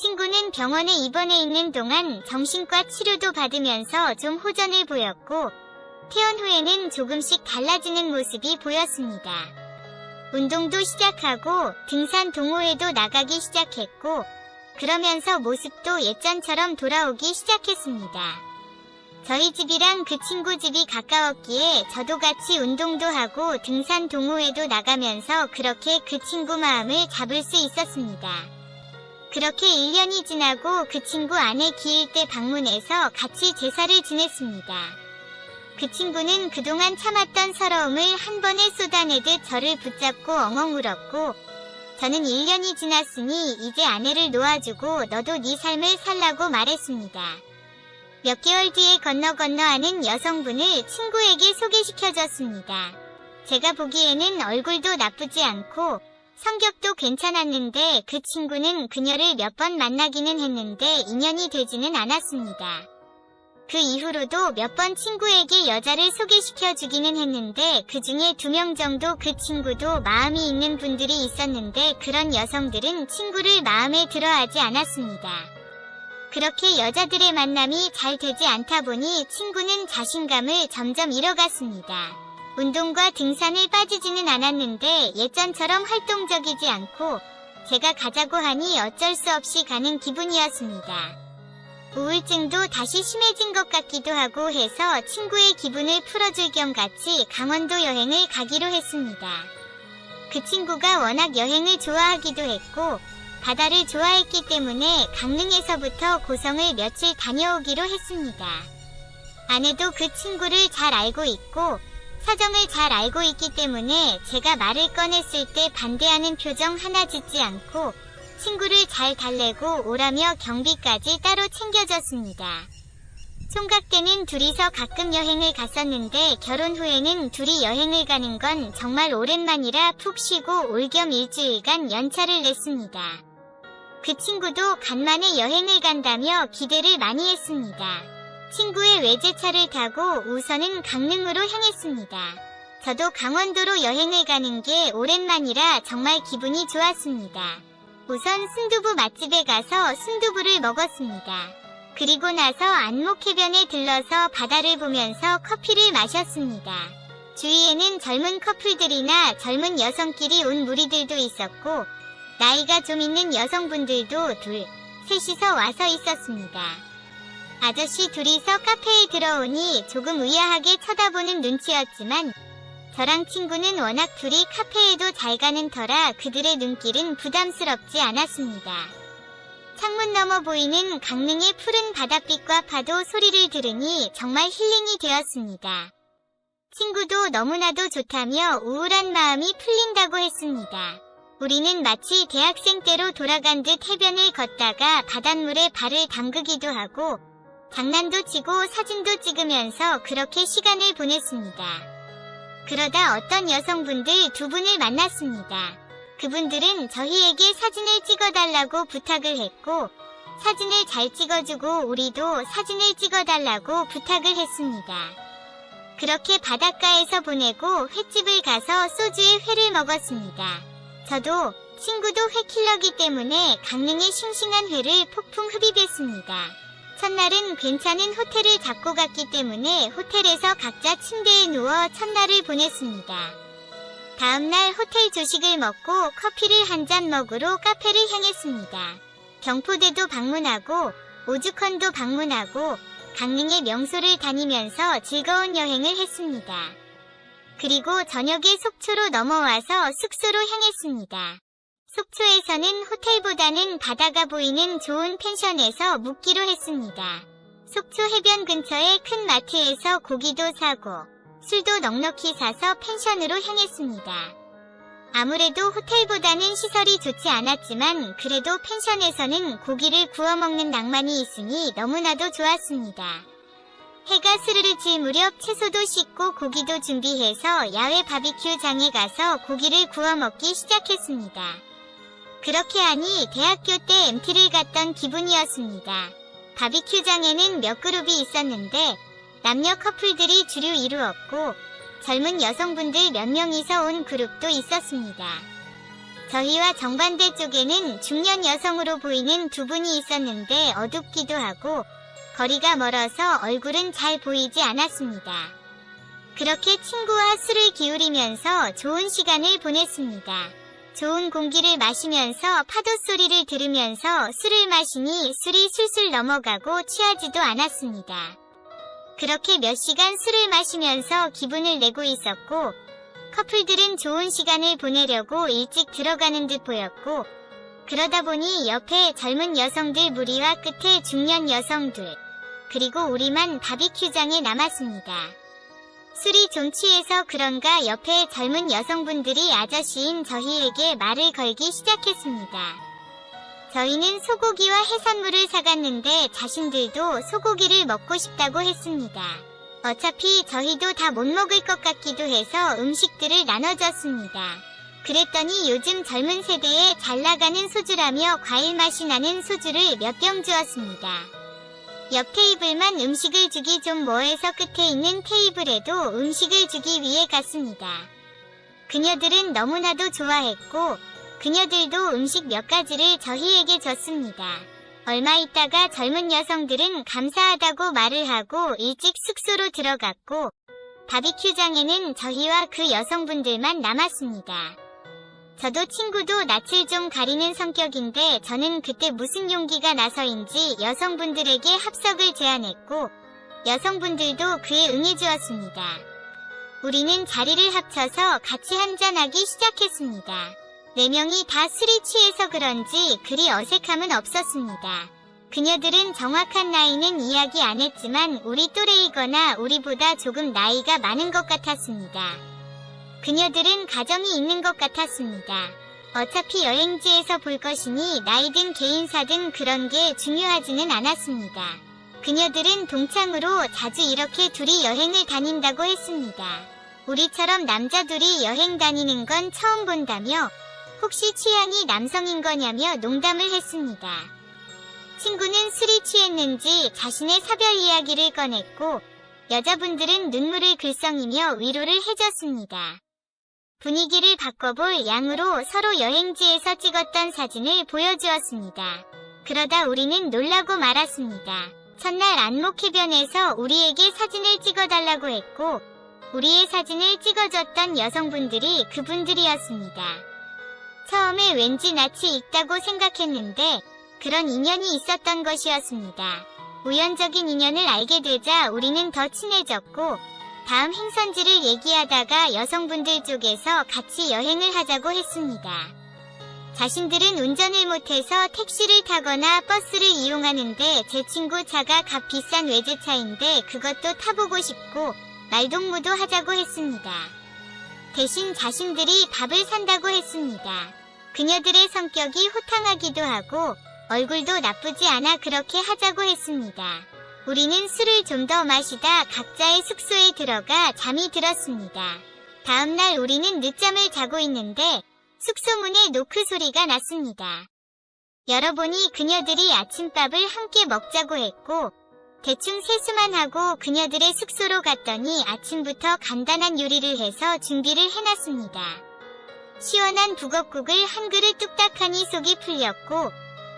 친구는 병원에 입원해 있는 동안 정신과 치료도 받으면서 좀 호전을 보였고 퇴원 후에는 조금씩 달라지는 모습이 보였습니다. 운동도 시작하고 등산 동호회도 나가기 시작했고 그러면서 모습도 예전처럼 돌아오기 시작했습니다. 저희 집이랑 그 친구 집이 가까웠기에 저도 같이 운동도 하고 등산 동호회도 나가면서 그렇게 그 친구 마음을 잡을 수 있었습니다. 그렇게 1년이 지나고 그 친구 아내 기일 때 방문해서 같이 제사를 지냈습니다. 그 친구는 그동안 참았던 서러움을 한 번에 쏟아내듯 저를 붙잡고 엉엉 울었고 저는 1년이 지났으니 이제 아내를 놓아주고 너도 네 삶을 살라고 말했습니다. 몇 개월 뒤에 건너 아는 여성분을 친구에게 소개시켜줬습니다. 제가 보기에는 얼굴도 나쁘지 않고 성격도 괜찮았는데 그 친구는 그녀를 몇 번 만나기는 했는데 인연이 되지는 않았습니다. 그 이후로도 몇 번 친구에게 여자를 소개시켜 주기는 했는데 그 중에 2명 정도 그 친구도 마음이 있는 분들이 있었는데 그런 여성들은 친구를 마음에 들어 하지 않았습니다. 그렇게 여자들의 만남이 잘 되지 않다 보니 친구는 자신감을 점점 잃어갔습니다. 운동과 등산을 빠지지는 않았는데 예전처럼 활동적이지 않고 제가 가자고 하니 어쩔 수 없이 가는 기분이었습니다. 우울증도 다시 심해진 것 같기도 하고 해서 친구의 기분을 풀어줄 겸 같이 강원도 여행을 가기로 했습니다. 그 친구가 워낙 여행을 좋아하기도 했고 바다를 좋아했기 때문에 강릉에서부터 고성을 며칠 다녀오기로 했습니다. 아내도 그 친구를 잘 알고 있고 사정을 잘 알고 있기 때문에 제가 말을 꺼냈을 때 반대하는 표정 하나 짓지 않고 친구를 잘 달래고 오라며 경비까지 따로 챙겨줬습니다. 총각 때는 둘이서 가끔 여행을 갔었는데 결혼 후에는 둘이 여행을 가는 건 정말 오랜만이라 푹 쉬고 올 겸 일주일간 연차를 냈습니다. 그 친구도 간만에 여행을 간다며 기대를 많이 했습니다. 친구의 외제차를 타고 우선은 강릉으로 향했습니다. 저도 강원도로 여행을 가는 게 오랜만이라 정말 기분이 좋았습니다. 우선 순두부 맛집에 가서 순두부를 먹었습니다. 그리고 나서 안목해변에 들러서 바다를 보면서 커피를 마셨습니다. 주위에는 젊은 커플들이나 젊은 여성끼리 온 무리들도 있었고 나이가 좀 있는 여성분들도 둘, 셋이서 와서 있었습니다. 아저씨 둘이서 카페에 들어오니 조금 의아하게 쳐다보는 눈치였지만 저랑 친구는 워낙 둘이 카페에도 잘 가는 터라 그들의 눈길은 부담스럽지 않았습니다. 창문 너머 보이는 강릉의 푸른 바닷빛과 파도 소리를 들으니 정말 힐링이 되었습니다. 친구도 너무나도 좋다며 우울한 마음이 풀린다고 했습니다. 우리는 마치 대학생 때로 돌아간 듯 해변을 걷다가 바닷물에 발을 담그기도 하고 장난도 치고 사진도 찍으면서 그렇게 시간을 보냈습니다. 그러다 어떤 여성분들 2분을 만났습니다. 그분들은 저희에게 사진을 찍어달라고 부탁을 했고 사진을 잘 찍어주고 우리도 사진을 찍어달라고 부탁을 했습니다. 그렇게 바닷가에서 보내고 횟집을 가서 소주에 회를 먹었습니다. 저도 친구도 회킬러기 때문에 강릉의 싱싱한 회를 폭풍 흡입했습니다. 첫날은 괜찮은 호텔을 잡고 갔기 때문에 호텔에서 각자 침대에 누워 첫날을 보냈습니다. 다음날 호텔 조식을 먹고 커피를 한 잔 먹으러 카페를 향했습니다. 경포대도 방문하고 오죽헌도 방문하고 강릉의 명소를 다니면서 즐거운 여행을 했습니다. 그리고 저녁에 속초로 넘어와서 숙소로 향했습니다. 속초에서는 호텔보다는 바다가 보이는 좋은 펜션에서 묵기로 했습니다. 속초 해변 근처의 큰 마트에서 고기도 사고 술도 넉넉히 사서 펜션으로 향했습니다. 아무래도 호텔보다는 시설이 좋지 않았지만 그래도 펜션에서는 고기를 구워 먹는 낭만이 있으니 너무나도 좋았습니다. 해가 스르르 질 무렵 채소도 씻고 고기도 준비해서 야외 바비큐장에 가서 고기를 구워 먹기 시작했습니다. 그렇게 하니 대학교 때 MT를 갔던 기분이었습니다. 바비큐장에는 몇 그룹이 있었는데 남녀 커플들이 주류 이루었고 젊은 여성분들 몇 명이서 온 그룹도 있었습니다. 저희와 정반대 쪽에는 중년 여성으로 보이는 2분이 있었는데 어둡기도 하고 거리가 멀어서 얼굴은 잘 보이지 않았습니다. 그렇게 친구와 술을 기울이면서 좋은 시간을 보냈습니다. 좋은 공기를 마시면서 파도 소리를 들으면서 술을 마시니 술이 술술 넘어가고 취하지도 않았습니다. 그렇게 몇 시간 술을 마시면서 기분을 내고 있었고 커플들은 좋은 시간을 보내려고 일찍 들어가는 듯 보였고 그러다 보니 옆에 젊은 여성들 무리와 끝에 중년 여성들 그리고 우리만 바비큐장에 남았습니다. 술이 좀 취해서 그런가 옆에 젊은 여성분들이 아저씨인 저희에게 말을 걸기 시작했습니다. 저희는 소고기와 해산물을 사갔는데 자신들도 소고기를 먹고 싶다고 했습니다. 어차피 저희도 다 못 먹을 것 같기도 해서 음식들을 나눠줬습니다. 그랬더니 요즘 젊은 세대에 잘 나가는 소주라며 과일 맛이 나는 소주를 몇 병 주었습니다. 옆 테이블만 음식을 주기 좀 뭐해서 끝에 있는 테이블에도 음식을 주기 위해 갔습니다. 그녀들은 너무나도 좋아했고 그녀들도 음식 몇 가지를 저희에게 줬습니다. 얼마 있다가 젊은 여성들은 감사하다고 말을 하고 일찍 숙소로 들어갔고 바비큐장에는 저희와 그 여성분들만 남았습니다. 저도 친구도 낯을 좀 가리는 성격인데 저는 그때 무슨 용기가 나서인지 여성분들에게 합석을 제안했고 여성분들도 그에 응해주었습니다. 우리는 자리를 합쳐서 같이 한잔하기 시작했습니다. 4명이 다 술이 취해서 그런지 그리 어색함은 없었습니다. 그녀들은 정확한 나이는 이야기 안 했지만 우리 또래이거나 우리보다 조금 나이가 많은 것 같았습니다. 그녀들은 가정이 있는 것 같았습니다. 어차피 여행지에서 볼 것이니 나이든 개인사든 그런 게 중요하지는 않았습니다. 그녀들은 동창으로 자주 이렇게 둘이 여행을 다닌다고 했습니다. 우리처럼 남자 둘이 여행 다니는 건 처음 본다며 혹시 취향이 남성인 거냐며 농담을 했습니다. 친구는 술이 취했는지 자신의 사별 이야기를 꺼냈고 여자분들은 눈물을 글썽이며 위로를 해줬습니다. 분위기를 바꿔볼 양으로 서로 여행지에서 찍었던 사진을 보여주었습니다. 그러다 우리는 놀라고 말았습니다. 첫날 안목해변에서 우리에게 사진을 찍어달라고 했고 우리의 사진을 찍어줬던 여성분들이 그분들이었습니다. 처음에 왠지 낯이 익다고 생각했는데 그런 인연이 있었던 것이었습니다. 우연적인 인연을 알게 되자 우리는 더 친해졌고 다음 행선지를 얘기하다가 여성분들 쪽에서 같이 여행을 하자고 했습니다. 자신들은 운전을 못해서 택시를 타거나 버스를 이용하는데 제 친구 차가 값 비싼 외제차인데 그것도 타보고 싶고 말동무도 하자고 했습니다. 대신 자신들이 밥을 산다고 했습니다. 그녀들의 성격이 호탕하기도 하고 얼굴도 나쁘지 않아 그렇게 하자고 했습니다. 우리는 술을 좀 더 마시다 각자의 숙소에 들어가 잠이 들었습니다. 다음날 우리는 늦잠을 자고 있는데 숙소 문에 노크 소리가 났습니다. 열어보니 그녀들이 아침밥을 함께 먹자고 했고 대충 세수만 하고 그녀들의 숙소로 갔더니 아침부터 간단한 요리를 해서 준비를 해놨습니다. 시원한 북엇국을 한 그릇 뚝딱하니 속이 풀렸고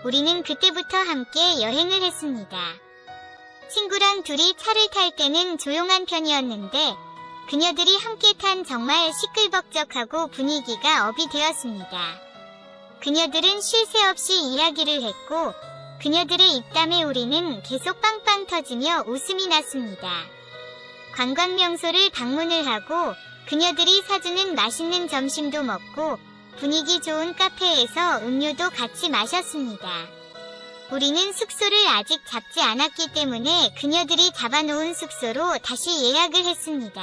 우리는 그때부터 함께 여행을 했습니다. 친구랑 둘이 차를 탈 때는 조용한 편이었는데 그녀들이 함께 탄 정말 시끌벅적하고 분위기가 업이 되었습니다. 그녀들은 쉴 새 없이 이야기를 했고 그녀들의 입담에 우리는 계속 빵빵 터지며 웃음이 났습니다. 관광 명소를 방문을 하고 그녀들이 사주는 맛있는 점심도 먹고 분위기 좋은 카페에서 음료도 같이 마셨습니다. 우리는 숙소를 아직 잡지 않았기 때문에 그녀들이 잡아놓은 숙소로 다시 예약을 했습니다.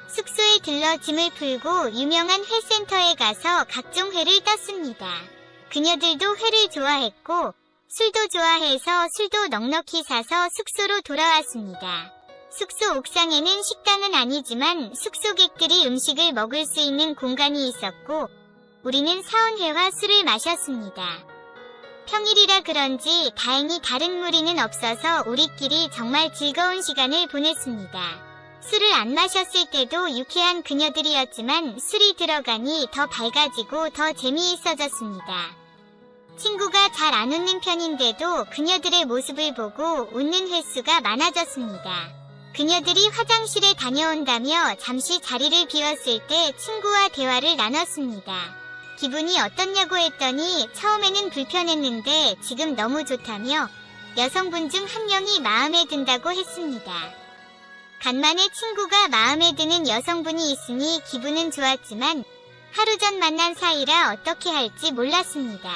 숙소에 들러 짐을 풀고 유명한 회센터에 가서 각종 회를 떴습니다. 그녀들도 회를 좋아했고 술도 좋아해서 술도 넉넉히 사서 숙소로 돌아왔습니다. 숙소 옥상에는 식당은 아니지만 숙소객들이 음식을 먹을 수 있는 공간이 있었고 우리는 사온 회와 술을 마셨습니다. 평일이라 그런지 다행히 다른 무리는 없어서 우리끼리 정말 즐거운 시간을 보냈습니다. 술을 안 마셨을 때도 유쾌한 그녀들이었지만 술이 들어가니 더 밝아지고 더 재미있어졌습니다. 친구가 잘 안 웃는 편인데도 그녀들의 모습을 보고 웃는 횟수가 많아졌습니다. 그녀들이 화장실에 다녀온다며 잠시 자리를 비웠을 때 친구와 대화를 나눴습니다. 기분이 어떻냐고 했더니 처음에는 불편했는데 지금 너무 좋다며 여성분 중 한 명이 마음에 든다고 했습니다. 간만에 친구가 마음에 드는 여성분이 있으니 기분은 좋았지만 하루 전 만난 사이라 어떻게 할지 몰랐습니다.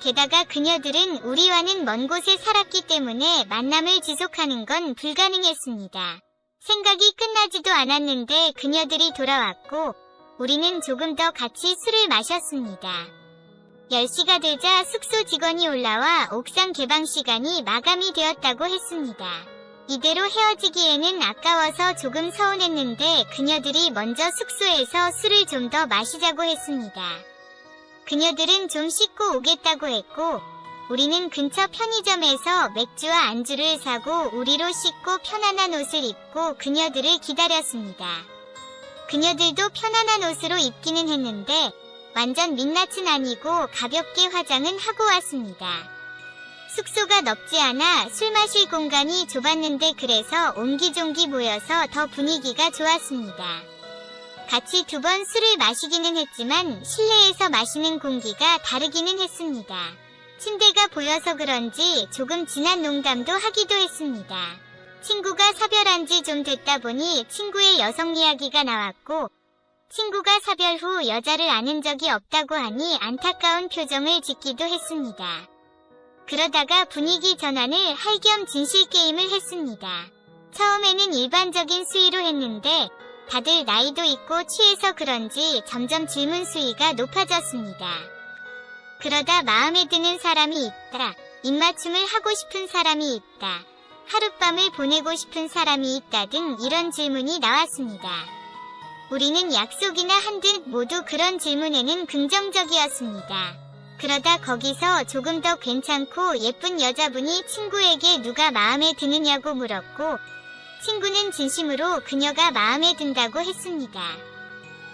게다가 그녀들은 우리와는 먼 곳에 살았기 때문에 만남을 지속하는 건 불가능했습니다. 생각이 끝나지도 않았는데 그녀들이 돌아왔고 우리는 조금 더 같이 술을 마셨습니다. 10시가 되자 숙소 직원이 올라와 옥상 개방 시간이 마감이 되었다고 했습니다. 이대로 헤어지기에는 아까워서 조금 서운했는데 그녀들이 먼저 숙소에서 술을 좀 더 마시자고 했습니다. 그녀들은 좀 씻고 오겠다고 했고 우리는 근처 편의점에서 맥주와 안주를 사고 우리로 씻고 편안한 옷을 입고 그녀들을 기다렸습니다. 그녀들도 편안한 옷으로 입기는 했는데 완전 민낯은 아니고 가볍게 화장은 하고 왔습니다. 숙소가 넓지 않아 술 마실 공간이 좁았는데 그래서 옹기종기 모여서 더 분위기가 좋았습니다. 같이 2번 술을 마시기는 했지만 실내에서 마시는 공기가 다르기는 했습니다. 침대가 보여서 그런지 조금 진한 농담도 하기도 했습니다. 친구가 사별한 지 좀 됐다 보니 친구의 여성 이야기가 나왔고 친구가 사별 후 여자를 아는 적이 없다고 하니 안타까운 표정을 짓기도 했습니다. 그러다가 분위기 전환을 할 겸 진실 게임을 했습니다. 처음에는 일반적인 수위로 했는데 다들 나이도 있고 취해서 그런지 점점 질문 수위가 높아졌습니다. 그러다 마음에 드는 사람이 있다, 입맞춤을 하고 싶은 사람이 있다, 하룻밤을 보내고 싶은 사람이 있다 등 이런 질문이 나왔습니다. 우리는 약속이나 한 듯 모두 그런 질문에는 긍정적이었습니다. 그러다 거기서 조금 더 괜찮고 예쁜 여자분이 친구에게 누가 마음에 드느냐고 물었고 친구는 진심으로 그녀가 마음에 든다고 했습니다.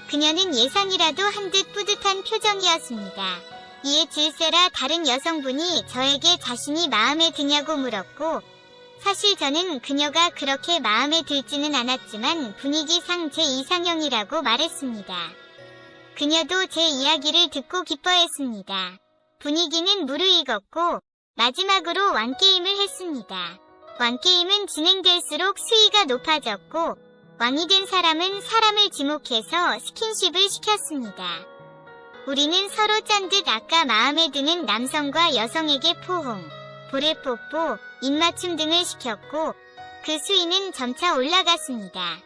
그녀는 예상이라도 한 듯 뿌듯한 표정이었습니다. 이에 질세라 다른 여성분이 저에게 자신이 마음에 드냐고 물었고 사실 저는 그녀가 그렇게 마음에 들지는 않았지만 분위기상 제 이상형이라고 말했습니다. 그녀도 제 이야기를 듣고 기뻐했습니다. 분위기는 무르익었고 마지막으로 왕게임을 했습니다. 왕게임은 진행될수록 수위가 높아졌고 왕이 된 사람은 사람을 지목해서 스킨십을 시켰습니다. 우리는 서로 짠 듯 아까 마음에 드는 남성과 여성에게 포옹, 볼에뽀뽀, 입맞춤 등을 시켰고 그 수위는 점차 올라갔습니다.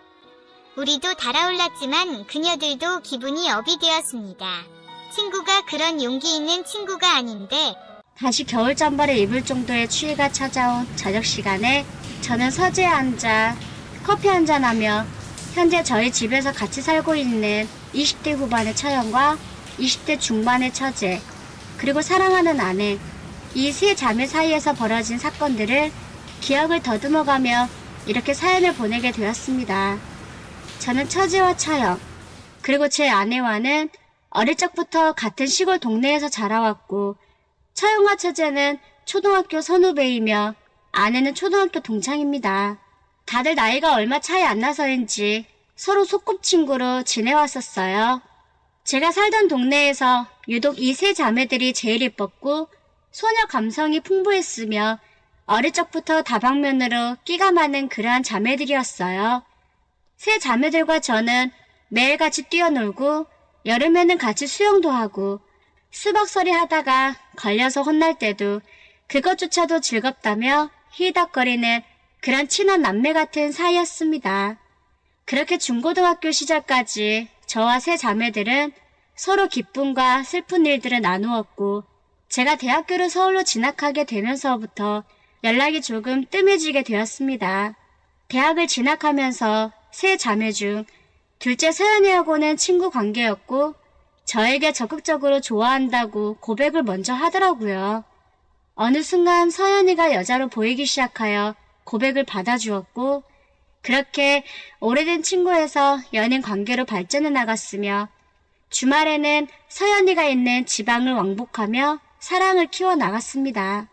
우리도 달아올랐지만 그녀들도 기분이 업이 되었습니다. 친구가 그런 용기 있는 친구가 아닌데 다시 겨울 잠바를 입을 정도의 추위가 찾아온 저녁 시간에 저는 서재에 앉아 커피 한잔하며 현재 저희 집에서 같이 살고 있는 20대 후반의 처형과 20대 중반의 처제, 그리고 사랑하는 아내, 이 세 자매 사이에서 벌어진 사건들을 기억을 더듬어가며 이렇게 사연을 보내게 되었습니다. 저는 처제와 처형, 그리고 제 아내와는 어릴 적부터 같은 시골 동네에서 자라왔고 처형과 처제는 초등학교 선후배이며 아내는 초등학교 동창입니다. 다들 나이가 얼마 차이 안 나서인지 서로 소꿉친구로 지내왔었어요. 제가 살던 동네에서 유독 이 세 자매들이 제일 예뻤고 소녀 감성이 풍부했으며 어릴 적부터 다방면으로 끼가 많은 그러한 자매들이었어요. 세 자매들과 저는 매일같이 뛰어놀고 여름에는 같이 수영도 하고 수박서리 하다가 걸려서 혼날 때도 그것조차도 즐겁다며 히덕거리는 그런 친한 남매 같은 사이였습니다. 그렇게 중고등학교 시절까지 저와 세 자매들은 서로 기쁨과 슬픈 일들을 나누었고 제가 대학교를 서울로 진학하게 되면서부터 연락이 조금 뜸해지게 되었습니다. 대학을 진학하면서 세 자매 중 둘째 서연이하고는 친구 관계였고 저에게 적극적으로 좋아한다고 고백을 먼저 하더라고요. 어느 순간 서연이가 여자로 보이기 시작하여 고백을 받아주었고 그렇게 오래된 친구에서 연인 관계로 발전해 나갔으며 주말에는 서연이가 있는 지방을 왕복하며 사랑을 키워나갔습니다.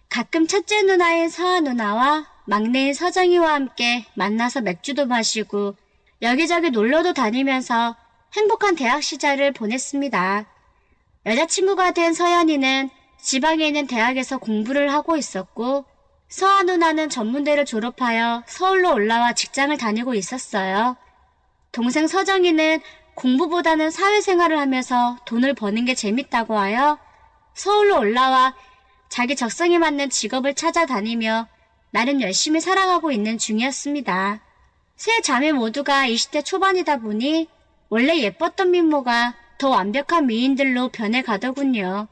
가끔 첫째 누나인 서아 누나와 막내인 서정이와 함께 만나서 맥주도 마시고 여기저기 놀러도 다니면서 행복한 대학 시절을 보냈습니다. 여자친구가 된 서연이는 지방에 있는 대학에서 공부를 하고 있었고 서아 누나는 전문대를 졸업하여 서울로 올라와 직장을 다니고 있었어요. 동생 서정이는 공부보다는 사회생활을 하면서 돈을 버는 게 재밌다고 하여 서울로 올라와 자기 적성에 맞는 직업을 찾아다니며 나름 열심히 살아가고 있는 중이었습니다. 세 자매 모두가 20대 초반이다 보니 원래 예뻤던 미모가 더 완벽한 미인들로 변해가더군요.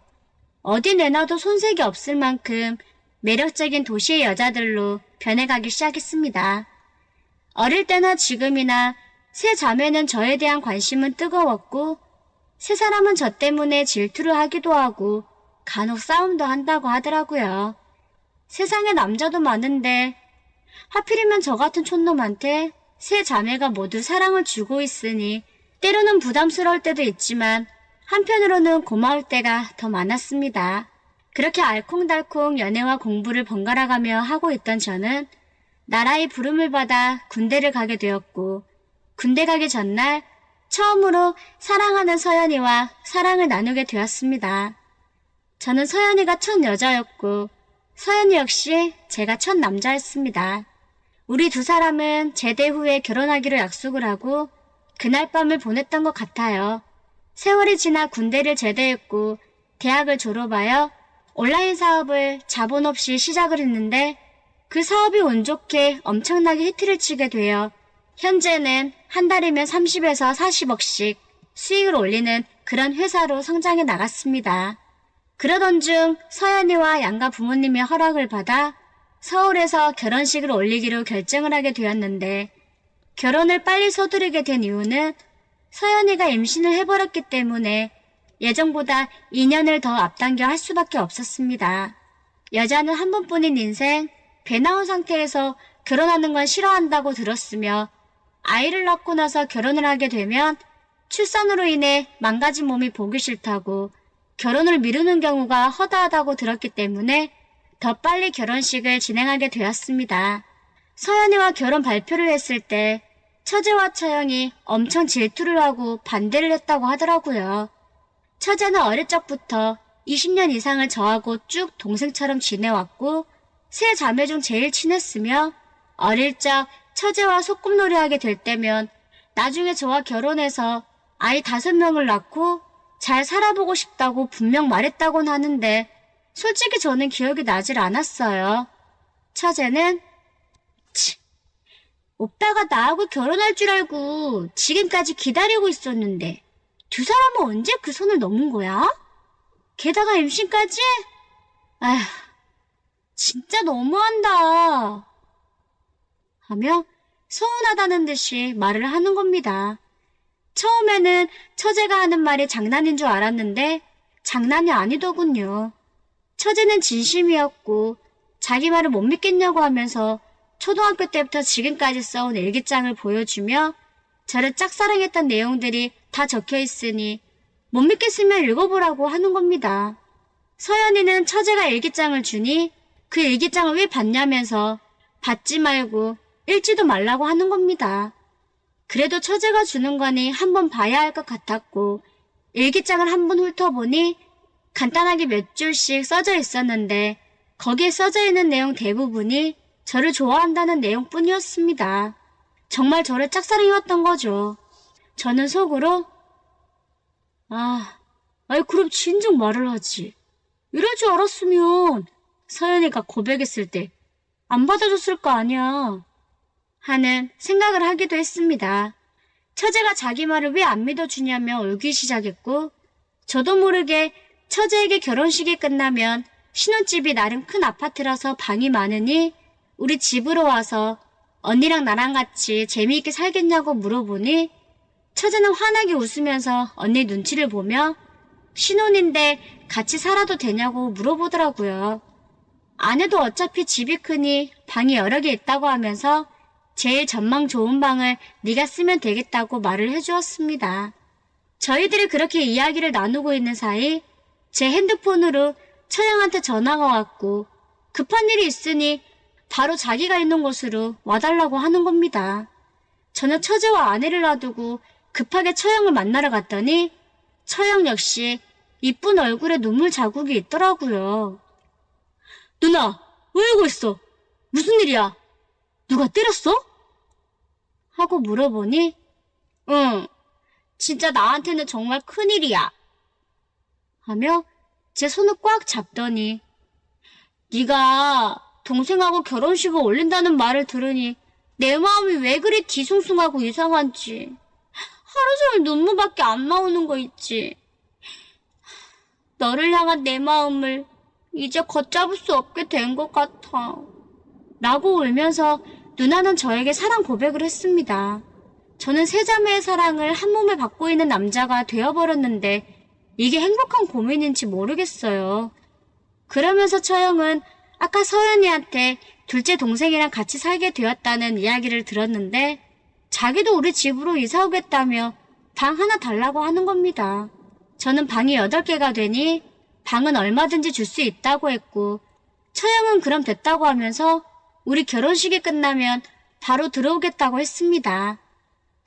어디 내놔도 손색이 없을 만큼 매력적인 도시의 여자들로 변해가기 시작했습니다. 어릴 때나 지금이나 세 자매는 저에 대한 관심은 뜨거웠고 세 사람은 저 때문에 질투를 하기도 하고 간혹 싸움도 한다고 하더라고요. 세상에 남자도 많은데 하필이면 저 같은 촌놈한테 세 자매가 모두 사랑을 주고 있으니 때로는 부담스러울 때도 있지만 한편으로는 고마울 때가 더 많았습니다. 그렇게 알콩달콩 연애와 공부를 번갈아가며 하고 있던 저는 나라의 부름을 받아 군대를 가게 되었고 군대 가기 전날 처음으로 사랑하는 서연이와 사랑을 나누게 되었습니다. 저는 서연이가 첫 여자였고 서연이 역시 제가 첫 남자였습니다. 우리 두 사람은 제대 후에 결혼하기로 약속을 하고 그날 밤을 보냈던 것 같아요. 세월이 지나 군대를 제대했고 대학을 졸업하여 온라인 사업을 자본 없이 시작을 했는데 그 사업이 운 좋게 엄청나게 히트를 치게 되어 현재는 한 달이면 30에서 40억씩 수익을 올리는 그런 회사로 성장해 나갔습니다. 그러던 중 서연이와 양가 부모님의 허락을 받아 서울에서 결혼식을 올리기로 결정을 하게 되었는데 결혼을 빨리 서두르게 된 이유는 서연이가 임신을 해버렸기 때문에 예정보다 2년을 더 앞당겨 할 수밖에 없었습니다. 여자는 한 번뿐인 인생, 배 나온 상태에서 결혼하는 건 싫어한다고 들었으며 아이를 낳고 나서 결혼을 하게 되면 출산으로 인해 망가진 몸이 보기 싫다고 결혼을 미루는 경우가 허다하다고 들었기 때문에 더 빨리 결혼식을 진행하게 되었습니다. 서연이와 결혼 발표를 했을 때 처제와 처형이 엄청 질투를 하고 반대를 했다고 하더라고요. 처제는 어릴 적부터 20년 이상을 저하고 쭉 동생처럼 지내왔고 세 자매 중 제일 친했으며 어릴 적 처제와 소꿉놀이 하게 될 때면 나중에 저와 결혼해서 아이 5명을 낳고 잘 살아보고 싶다고 분명 말했다곤 하는데 솔직히 저는 기억이 나질 않았어요. 처제는 오빠가 나하고 결혼할 줄 알고 지금까지 기다리고 있었는데 두 사람은 언제 그 선을 넘은 거야? 게다가 임신까지? 아휴, 진짜 너무한다. 하며 서운하다는 듯이 말을 하는 겁니다. 처음에는 처제가 하는 말이 장난인 줄 알았는데 장난이 아니더군요. 처제는 진심이었고 자기 말을 못 믿겠냐고 하면서 초등학교 때부터 지금까지 써온 일기장을 보여주며 저를 짝사랑했던 내용들이 다 적혀 있으니 못 믿겠으면 읽어보라고 하는 겁니다. 서연이는 처제가 일기장을 주니 그 일기장을 왜 받냐면서 받지 말고 읽지도 말라고 하는 겁니다. 그래도 처제가 주는 거니 한번 봐야 할 것 같았고 일기장을 한번 훑어보니 간단하게 몇 줄씩 써져 있었는데 거기에 써져 있는 내용 대부분이 저를 좋아한다는 내용뿐이었습니다. 정말 저를 짝사랑해왔던 거죠. 저는 속으로 아이 그럼 진즉 말을 하지. 이럴 줄 알았으면 서연이가 고백했을 때 안 받아줬을 거 아니야. 하는 생각을 하기도 했습니다. 처제가 자기 말을 왜 안 믿어주냐며 울기 시작했고 저도 모르게 처제에게 결혼식이 끝나면 신혼집이 나름 큰 아파트라서 방이 많으니 우리 집으로 와서 언니랑 나랑 같이 재미있게 살겠냐고 물어보니 처제는 환하게 웃으면서 언니 눈치를 보며 신혼인데 같이 살아도 되냐고 물어보더라고요. 아내도 어차피 집이 크니 방이 여러 개 있다고 하면서 제일 전망 좋은 방을 네가 쓰면 되겠다고 말을 해주었습니다. 저희들이 그렇게 이야기를 나누고 있는 사이 제 핸드폰으로 처형한테 전화가 왔고 급한 일이 있으니 바로 자기가 있는 곳으로 와달라고 하는 겁니다. 저는 처제와 아내를 놔두고 급하게 처형을 만나러 갔더니 처형 역시 이쁜 얼굴에 눈물 자국이 있더라고요. 누나, 왜 울고 있어? 무슨 일이야? 누가 때렸어? 하고 물어보니 응, 진짜 나한테는 정말 큰일이야. 하며 제 손을 꽉 잡더니 네가 동생하고 결혼식을 올린다는 말을 들으니 내 마음이 왜 그리 뒤숭숭하고 이상한지 하루 종일 눈물밖에 안 나오는 거 있지. 너를 향한 내 마음을 이제 걷잡을 수 없게 된 것 같아. 라고 울면서 누나는 저에게 사랑 고백을 했습니다. 저는 세 자매의 사랑을 한 몸에 받고 있는 남자가 되어버렸는데 이게 행복한 고민인지 모르겠어요. 그러면서 처형은 아까 서연이한테 둘째 동생이랑 같이 살게 되었다는 이야기를 들었는데 자기도 우리 집으로 이사 오겠다며 방 하나 달라고 하는 겁니다. 저는 방이 8개가 되니 방은 얼마든지 줄 수 있다고 했고 처형은 그럼 됐다고 하면서 우리 결혼식이 끝나면 바로 들어오겠다고 했습니다.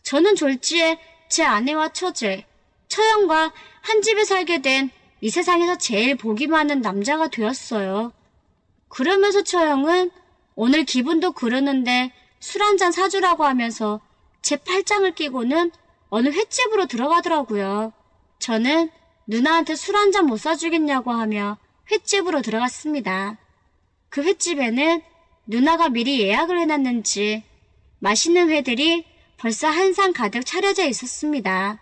저는 졸지에 제 아내와 처제, 처형과 한 집에 살게 된 이 세상에서 제일 복이 많은 남자가 되었어요. 그러면서 처형은 오늘 기분도 그러는데 술 한잔 사주라고 하면서 제 팔짱을 끼고는 어느 횟집으로 들어가더라고요. 저는 누나한테 술 한잔 못 사주겠냐고 하며 횟집으로 들어갔습니다. 그 횟집에는 누나가 미리 예약을 해놨는지 맛있는 회들이 벌써 한 상 가득 차려져 있었습니다.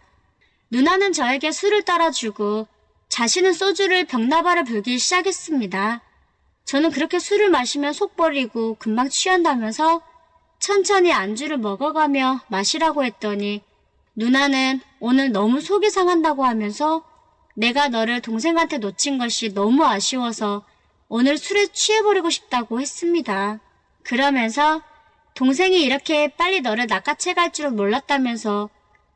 누나는 저에게 술을 따라주고 자신은 소주를 병나발을 불기 시작했습니다. 저는 그렇게 술을 마시면 속 버리고 금방 취한다면서 천천히 안주를 먹어가며 마시라고 했더니 누나는 오늘 너무 속이 상한다고 하면서 내가 너를 동생한테 놓친 것이 너무 아쉬워서 오늘 술에 취해버리고 싶다고 했습니다. 그러면서 동생이 이렇게 빨리 너를 낚아채 갈 줄은 몰랐다면서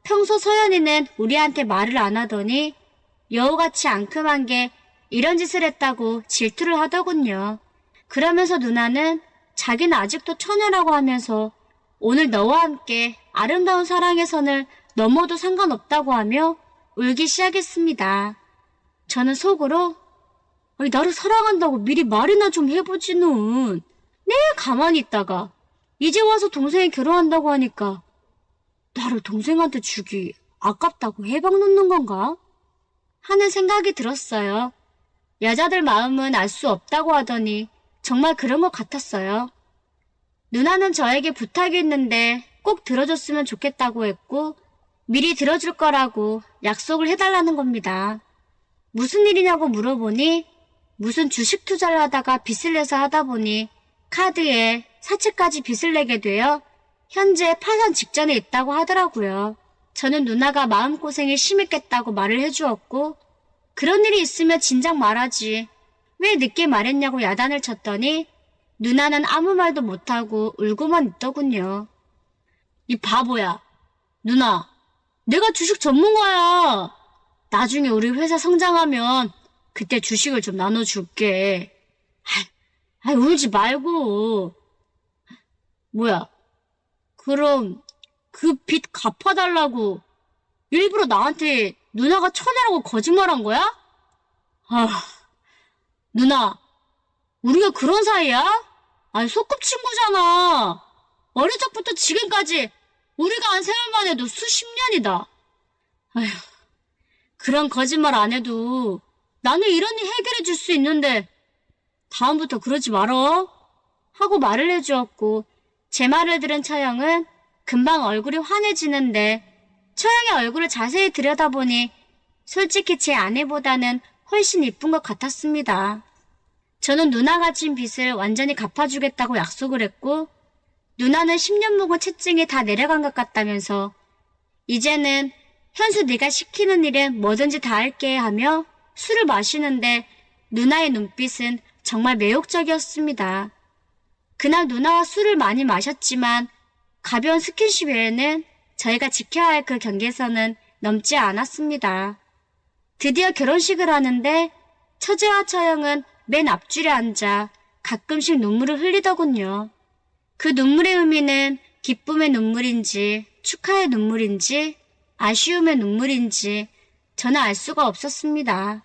평소 서연이는 우리한테 말을 안 하더니 여우같이 앙큼한 게 이런 짓을 했다고 질투를 하더군요. 그러면서 누나는 자기는 아직도 처녀라고 하면서 오늘 너와 함께 아름다운 사랑의 선을 넘어도 상관없다고 하며 울기 시작했습니다. 저는 속으로 아니, 나를 사랑한다고 미리 말이나 좀 해보지는. 네, 가만히 있다가 이제 와서 동생이 결혼한다고 하니까 나를 동생한테 주기 아깝다고 해방 놓는 건가? 하는 생각이 들었어요. 여자들 마음은 알 수 없다고 하더니 정말 그런 것 같았어요. 누나는 저에게 부탁이 있는데 꼭 들어줬으면 좋겠다고 했고 미리 들어줄 거라고 약속을 해달라는 겁니다. 무슨 일이냐고 물어보니 무슨 주식 투자를 하다가 빚을 내서 하다 보니 카드에 사채까지 빚을 내게 되어 현재 파산 직전에 있다고 하더라고요. 저는 누나가 마음고생이 심했겠다고 말을 해주었고 그런 일이 있으면 진작 말하지 왜 늦게 말했냐고 야단을 쳤더니 누나는 아무 말도 못하고 울고만 있더군요. 이 바보야. 누나, 내가 주식 전문가야. 나중에 우리 회사 성장하면 그때 주식을 좀 나눠줄게. 울지 말고. 뭐야, 그럼 그 빚 갚아달라고 일부러 나한테 누나가 처녀라고 거짓말한 거야? 누나, 우리가 그런 사이야? 아니, 소꿉친구잖아. 어릴 적부터 지금까지 우리가 한 세월만 해도 수십 년이다. 아휴, 그런 거짓말 안 해도 나는 이런 일 해결해 줄 수 있는데 다음부터 그러지 말어. 하고 말을 해주었고 제 말을 들은 처형은 금방 얼굴이 환해지는데 처형의 얼굴을 자세히 들여다보니 솔직히 제 아내보다는 훨씬 이쁜 것 같았습니다. 저는 누나가 진 빚을 완전히 갚아주겠다고 약속을 했고 누나는 10년 묵은 채증이 다 내려간 것 같다면서 이제는 현수 네가 시키는 일은 뭐든지 다 할게 하며 술을 마시는데 누나의 눈빛은 정말 매혹적이었습니다. 그날 누나와 술을 많이 마셨지만 가벼운 스킨십 외에는 저희가 지켜야 할 그 경계선은 넘지 않았습니다. 드디어 결혼식을 하는데 처제와 처형은 맨 앞줄에 앉아 가끔씩 눈물을 흘리더군요. 그 눈물의 의미는 기쁨의 눈물인지 축하의 눈물인지 아쉬움의 눈물인지 저는 알 수가 없었습니다.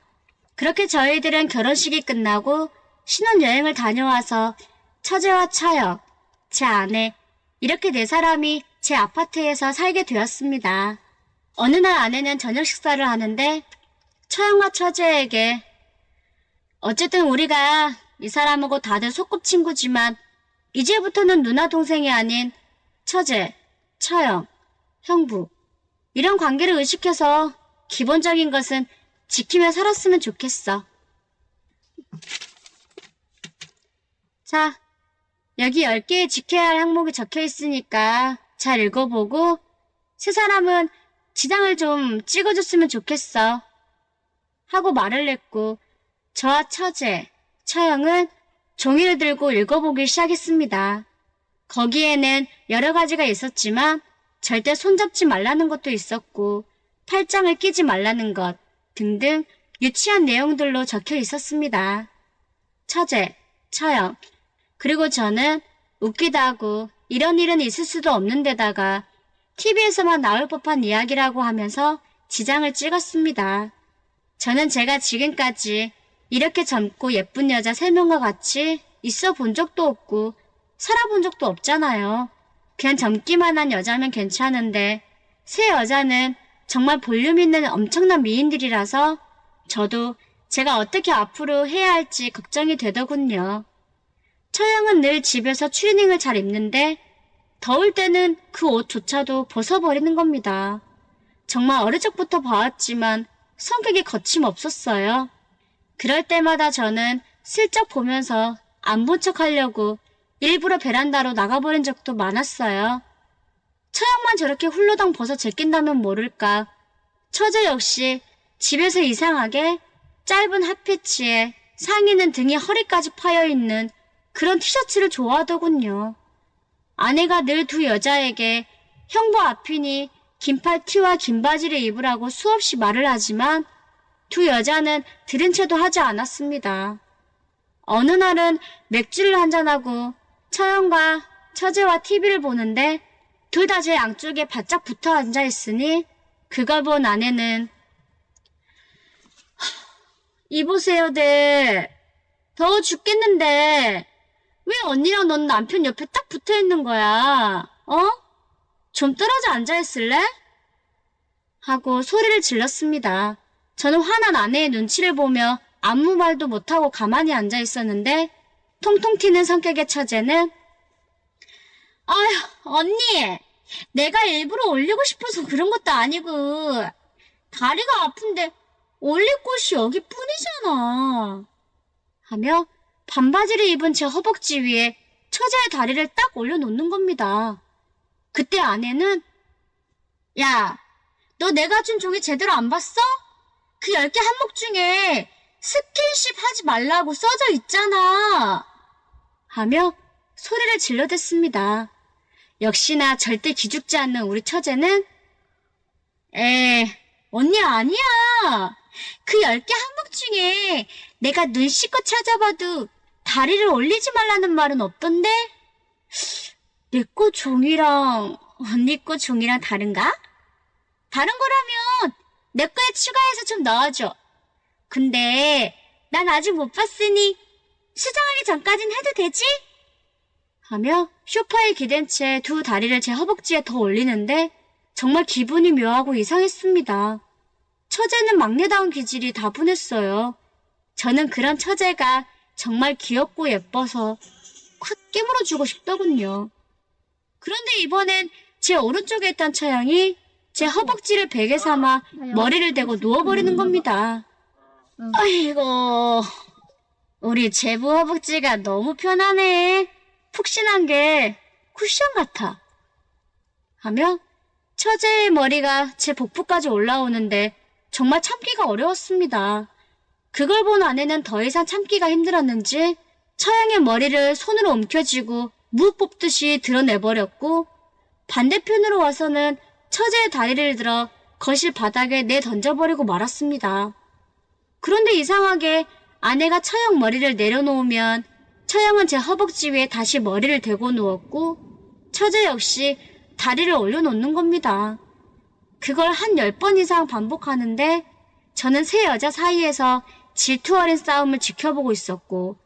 그렇게 저희들은 결혼식이 끝나고 신혼여행을 다녀와서 처제와 처형, 제 아내 이렇게 4사람이 제 아파트에서 살게 되었습니다. 어느 날 아내는 저녁 식사를 하는데 처형과 처제에게 어쨌든 우리가 이 사람하고 다들 소꿉친구지만 이제부터는 누나 동생이 아닌 처제, 처형, 형부 이런 관계를 의식해서 기본적인 것은 지키며 살았으면 좋겠어. 자, 여기 10개의 지켜야 할 항목이 적혀 있으니까 잘 읽어보고 세 사람은 지장을 좀 찍어줬으면 좋겠어. 하고 말을 했고 저와 처제, 처형은 종이를 들고 읽어보기 시작했습니다. 거기에는 여러 가지가 있었지만 절대 손잡지 말라는 것도 있었고 팔짱을 끼지 말라는 것 등등 유치한 내용들로 적혀 있었습니다. 처제, 처형, 그리고 저는 웃기다 하고 이런 일은 있을 수도 없는 데다가 TV에서만 나올 법한 이야기라고 하면서 지장을 찍었습니다. 저는 제가 지금까지 이렇게 젊고 예쁜 여자 3명과 같이 있어 본 적도 없고 살아본 적도 없잖아요. 그냥 젊기만 한 여자면 괜찮은데 세 여자는 정말 볼륨 있는 엄청난 미인들이라서 저도 제가 어떻게 앞으로 해야 할지 걱정이 되더군요. 처형은 늘 집에서 추리닝을 잘 입는데 더울 때는 그 옷조차도 벗어버리는 겁니다. 정말 어릴 적부터 봐왔지만 성격이 거침없었어요. 그럴 때마다 저는 슬쩍 보면서 안 본 척 하려고 일부러 베란다로 나가버린 적도 많았어요. 처형만 저렇게 훌러덩 벗어 제낀다면 모를까. 처제 역시 집에서 이상하게 짧은 핫패치에 상의는 등이 허리까지 파여있는 그런 티셔츠를 좋아하더군요. 아내가 늘 두 여자에게 형부 앞이니 긴팔 티와 긴 바지를 입으라고 수없이 말을 하지만 두 여자는 들은 채도 하지 않았습니다. 어느 날은 맥주를 한잔하고 처형과 처제와 TV를 보는데 둘 다 제 양쪽에 바짝 붙어 앉아 있으니 그걸 본 아내는 이보세요들 더워 죽겠는데 왜 언니랑 넌 남편 옆에 딱 붙어 있는 거야? 좀 떨어져 앉아 있을래? 하고 소리를 질렀습니다. 저는 화난 아내의 눈치를 보며 아무 말도 못하고 가만히 앉아 있었는데 통통 튀는 성격의 처제는 아휴 언니 내가 일부러 올리고 싶어서 그런 것도 아니고 다리가 아픈데 올릴 곳이 여기뿐이잖아 하며 반바지를 입은 제 허벅지 위에 처제의 다리를 딱 올려놓는 겁니다. 그때 아내는 야, 너 내가 준 종이 제대로 안 봤어? 그 10개 항목 중에 스킨십 하지 말라고 써져 있잖아 하며 소리를 질러댔습니다. 역시나 절대 기죽지 않는 우리 처제는 언니 아니야. 그 10개 항목 중에 내가 눈 씻고 찾아봐도 다리를 올리지 말라는 말은 없던데? 내 거 종이랑 언니 거 종이랑 다른가? 다른 거라면 내 거에 추가해서 좀 넣어줘. 근데 난 아직 못 봤으니 수정하기 전까진 해도 되지? 하며 소파에 기댄 채 두 다리를 제 허벅지에 더 올리는데 정말 기분이 묘하고 이상했습니다. 처제는 막내다운 기질이 다분했어요. 저는 그런 처제가 정말 귀엽고 예뻐서 콱 깨물어주고 싶더군요. 그런데 이번엔 제 오른쪽에 있던 처형이 제 허벅지를 베개 삼아 머리를 대고 누워버리는 겁니다. 아이고, 우리 제부 허벅지가 너무 편하네. 푹신한 게 쿠션 같아. 하며 처제의 머리가 제 복부까지 올라오는데 정말 참기가 어려웠습니다. 그걸 본 아내는 더 이상 참기가 힘들었는지 처형의 머리를 손으로 움켜쥐고 무릎 뽑듯이 드러내버렸고 반대편으로 와서는 처제의 다리를 들어 거실 바닥에 내던져버리고 말았습니다. 그런데 이상하게 아내가 처형 머리를 내려놓으면 처형은 제 허벅지 위에 다시 머리를 대고 누웠고 처제 역시 다리를 올려놓는 겁니다. 그걸 한 10번 이상 반복하는데 저는 세 여자 사이에서 질투 어린 싸움을 지켜보고 있었고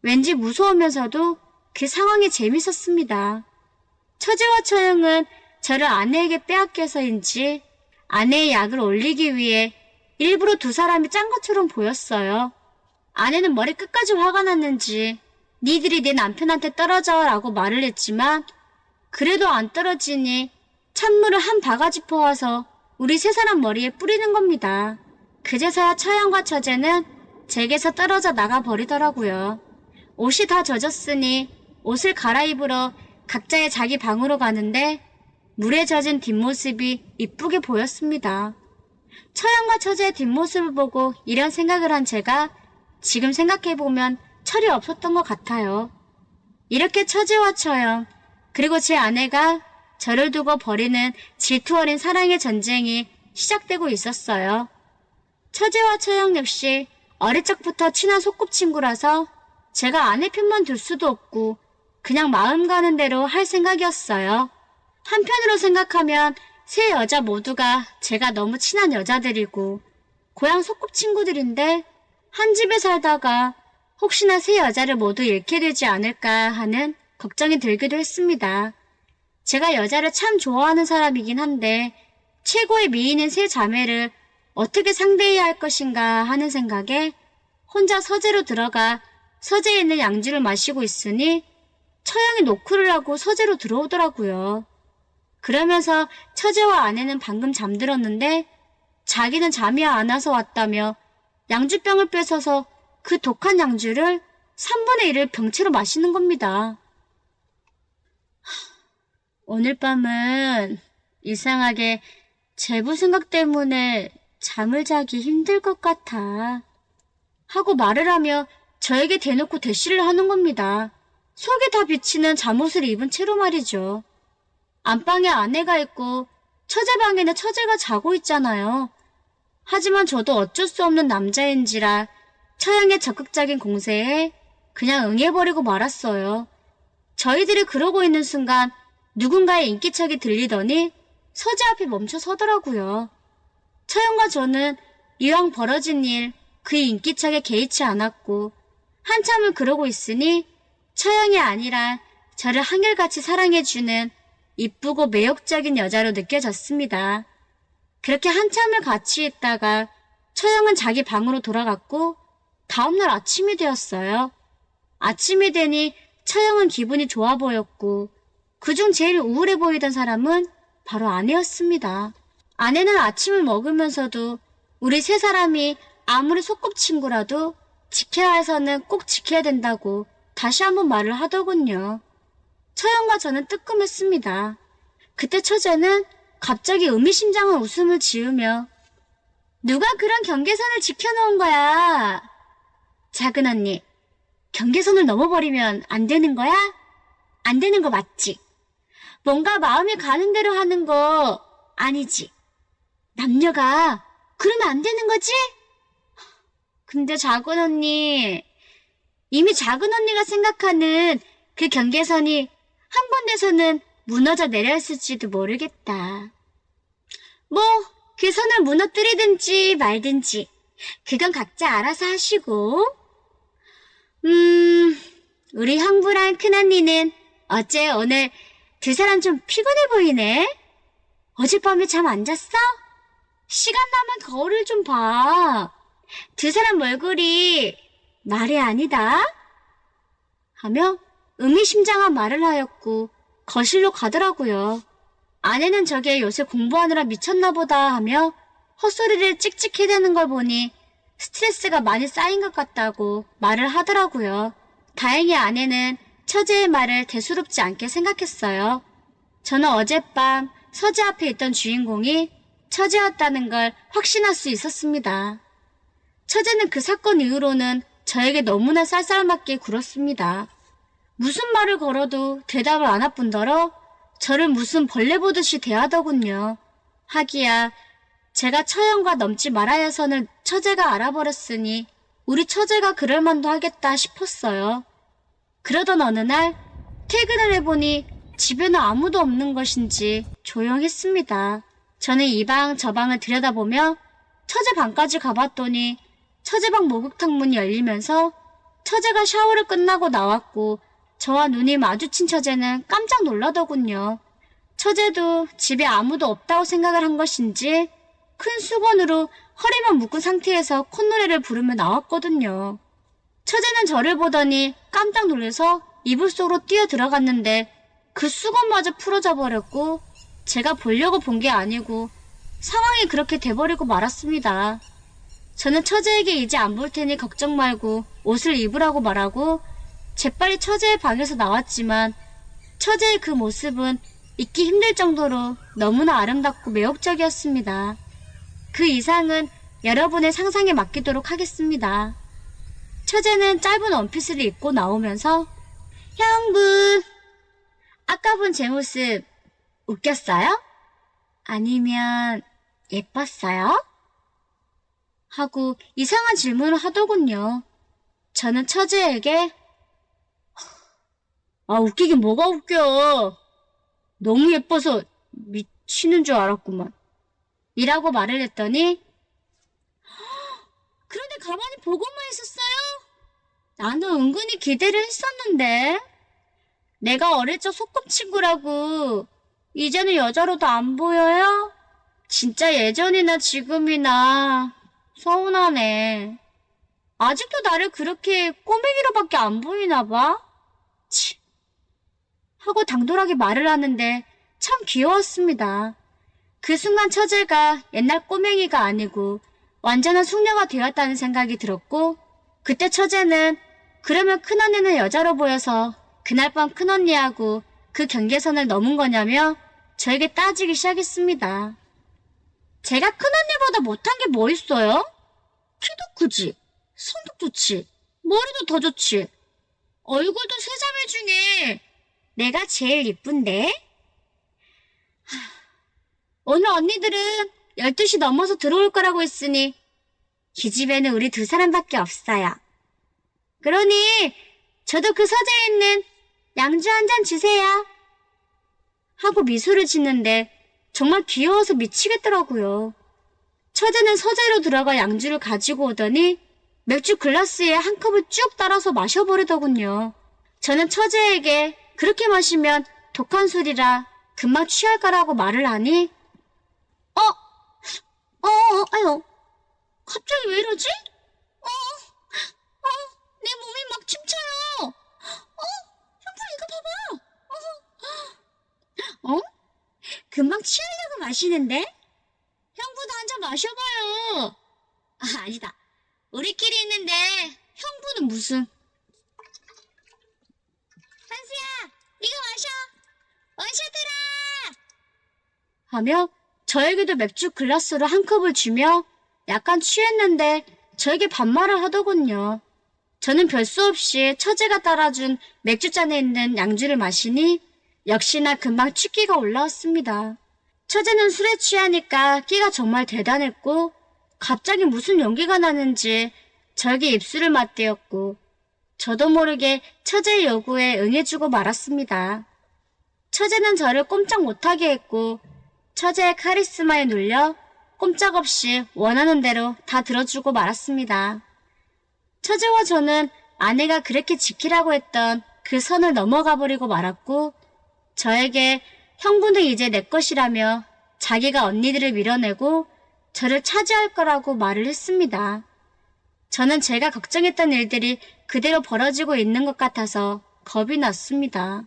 왠지 무서우면서도 그 상황이 재밌었습니다. 처제와 처형은 저를 아내에게 빼앗겨서인지 아내의 약을 올리기 위해 일부러 두 사람이 짠 것처럼 보였어요. 아내는 머리 끝까지 화가 났는지 니들이 내 남편한테 떨어져 라고 말을 했지만 그래도 안 떨어지니 찬물을 한 바가지 퍼와서 우리 세 사람 머리에 뿌리는 겁니다. 그제서야 처형과 처제는 제게서 떨어져 나가버리더라고요. 옷이 다 젖었으니 옷을 갈아입으러 각자의 자기 방으로 가는데 물에 젖은 뒷모습이 이쁘게 보였습니다. 처형과 처제의 뒷모습을 보고 이런 생각을 한 제가 지금 생각해보면 철이 없었던 것 같아요. 이렇게 처제와 처형, 그리고 제 아내가 저를 두고 벌이는 질투 어린 사랑의 전쟁이 시작되고 있었어요. 처제와 처형 역시 어릴 적부터 친한 소꿉친구라서 제가 아내 편만 들 수도 없고 그냥 마음 가는 대로 할 생각이었어요. 한편으로 생각하면 세 여자 모두가 제가 너무 친한 여자들이고 고향 소꿉친구들인데 한 집에 살다가 혹시나 세 여자를 모두 잃게 되지 않을까 하는 걱정이 들기도 했습니다. 제가 여자를 참 좋아하는 사람이긴 한데 최고의 미인인 세 자매를 어떻게 상대해야 할 것인가 하는 생각에 혼자 서재로 들어가 서재에 있는 양주를 마시고 있으니 처형이 노크를 하고 서재로 들어오더라고요. 그러면서 처제와 아내는 방금 잠들었는데 자기는 잠이 안 와서 왔다며 양주병을 뺏어서 그 독한 양주를 3분의 1을 병채로 마시는 겁니다. 오늘 밤은 이상하게 제부 생각 때문에 잠을 자기 힘들 것 같아 하고 말을 하며 저에게 대놓고 대시를 하는 겁니다. 속이 다 비치는 잠옷을 입은 채로 말이죠. 안방에 아내가 있고 처제방에는 처제가 자고 있잖아요. 하지만 저도 어쩔 수 없는 남자인지라 처형의 적극적인 공세에 그냥 응해버리고 말았어요. 저희들이 그러고 있는 순간 누군가의 인기척이 들리더니 서재 앞에 멈춰 서더라고요. 처형과 저는 이왕 벌어진 일 그 인기척에 개의치 않았고 한참을 그러고 있으니 처형이 아니라 저를 한결같이 사랑해주는 이쁘고 매력적인 여자로 느껴졌습니다. 그렇게 한참을 같이 있다가 처형은 자기 방으로 돌아갔고 다음날 아침이 되었어요. 아침이 되니 처형은 기분이 좋아 보였고 그중 제일 우울해 보이던 사람은 바로 아내였습니다. 아내는 아침을 먹으면서도 우리 세 사람이 아무리 소꿉친구라도 지켜야 해서는 꼭 지켜야 된다고 다시 한번 말을 하더군요. 처형과 저는 뜨끔했습니다. 그때 처제는 갑자기 의미심장한 웃음을 지으며 누가 그런 경계선을 지켜놓은 거야? 작은 언니, 경계선을 넘어버리면 안 되는 거야? 안 되는 거 맞지? 뭔가 마음이 가는 대로 하는 거 아니지? 남녀가 그러면 안 되는 거지? 근데 작은 언니, 이미 작은 언니가 생각하는 그 경계선이 한 군데서는 무너져 내렸을지도 모르겠다. 뭐 그 선을 무너뜨리든지 말든지 그건 각자 알아서 하시고. 우리 형부랑 큰언니는 어째 오늘 두 사람 좀 피곤해 보이네? 어젯밤에 잠 안 잤어? 시간 나면 거울을 좀 봐. 두 사람 얼굴이 말이 아니다 하며 의미심장한 말을 하였고 거실로 가더라고요. 아내는 저게 요새 공부하느라 미쳤나 보다 하며 헛소리를 찍찍 해대는 걸 보니 스트레스가 많이 쌓인 것 같다고 말을 하더라고요. 다행히 아내는 처제의 말을 대수롭지 않게 생각했어요. 저는 어젯밤 서재 앞에 있던 주인공이 처제였다는 걸 확신할 수 있었습니다. 처제는 그 사건 이후로는 저에게 너무나 쌀쌀맞게 굴었습니다. 무슨 말을 걸어도 대답을 안 할 뿐더러 저를 무슨 벌레 보듯이 대하더군요. 하기야 제가 처형과 넘지 말아야 할 선을 처제가 알아버렸으니 우리 처제가 그럴 만도 하겠다 싶었어요. 그러던 어느 날 퇴근을 해보니 집에는 아무도 없는 것인지 조용했습니다. 저는 이 방 저 방을 들여다보며 처제 방까지 가봤더니 처제방 목욕탕 문이 열리면서 처제가 샤워를 끝나고 나왔고 저와 눈이 마주친 처제는 깜짝 놀라더군요. 처제도 집에 아무도 없다고 생각을 한 것인지 큰 수건으로 허리만 묶은 상태에서 콧노래를 부르며 나왔거든요. 처제는 저를 보더니 깜짝 놀라서 이불 속으로 뛰어 들어갔는데 그 수건마저 풀어져 버렸고 제가 보려고 본 게 아니고 상황이 그렇게 돼버리고 말았습니다. 저는 처제에게 이제 안 볼 테니 걱정 말고 옷을 입으라고 말하고 재빨리 처제의 방에서 나왔지만 처제의 그 모습은 잊기 힘들 정도로 너무나 아름답고 매혹적이었습니다. 그 이상은 여러분의 상상에 맡기도록 하겠습니다. 처제는 짧은 원피스를 입고 나오면서 형부, 아까 본 제 모습 웃겼어요? 아니면 예뻤어요? 하고 이상한 질문을 하더군요. 저는 처제에게 웃기긴 뭐가 웃겨. 너무 예뻐서 미치는 줄 알았구만. 이라고 말을 했더니 그런데 가만히 보고만 있었어요? 나는 은근히 기대를 했었는데. 내가 어릴 적 소꿉친구라고 이제는 여자로도 안 보여요? 진짜 예전이나 지금이나 서운하네. 아직도 나를 그렇게 꼬맹이로밖에 안 보이나 봐? 치. 하고 당돌하게 말을 하는데 참 귀여웠습니다. 그 순간 처제가 옛날 꼬맹이가 아니고 완전한 숙녀가 되었다는 생각이 들었고, 그때 처제는 그러면 큰언니는 여자로 보여서 그날 밤 큰언니하고 그 경계선을 넘은 거냐며 저에게 따지기 시작했습니다. 제가 큰언니보다 못한 게 뭐 있어요? 키도 크지, 성격 좋지, 머리도 더 좋지, 얼굴도 세 자매 중에 내가 제일 이쁜데? 오늘 언니들은 12시 넘어서 들어올 거라고 했으니 이 집에는 우리 두 사람밖에 없어요. 그러니 저도 그 서재에 있는 양주 한 잔 주세요. 하고 미소를 짓는데 정말 귀여워서 미치겠더라고요. 처제는 서재로 들어가 양주를 가지고 오더니 맥주 글라스에 한 컵을 쭉 따라서 마셔버리더군요. 저는 처제에게 그렇게 마시면 독한 술이라 금방 취할 거라고 말을 하니 아유, 갑자기 왜 이러지? 내 몸이 막 춤춰요. 형부 이거 봐봐. 금방 취하려고 마시는데? 형부도 한 잔 마셔봐요. 아니다. 우리끼리 있는데 형부는 무슨. 한수야, 이거 마셔. 원샷해라. 하며 저에게도 맥주 글라스로 한 컵을 주며 약간 취했는데 저에게 반말을 하더군요. 저는 별 수 없이 처제가 따라준 맥주잔에 있는 양주를 마시니 역시나 금방 취기가 올라왔습니다. 처제는 술에 취하니까 끼가 정말 대단했고 갑자기 무슨 연기가 나는지 저에게 입술을 맞대었고 저도 모르게 처제의 요구에 응해주고 말았습니다. 처제는 저를 꼼짝 못하게 했고 처제의 카리스마에 눌려 꼼짝없이 원하는 대로 다 들어주고 말았습니다. 처제와 저는 아내가 그렇게 지키라고 했던 그 선을 넘어가 버리고 말았고 저에게 형부는 이제 내 것이라며 자기가 언니들을 밀어내고 저를 차지할 거라고 말을 했습니다. 저는 제가 걱정했던 일들이 그대로 벌어지고 있는 것 같아서 겁이 났습니다.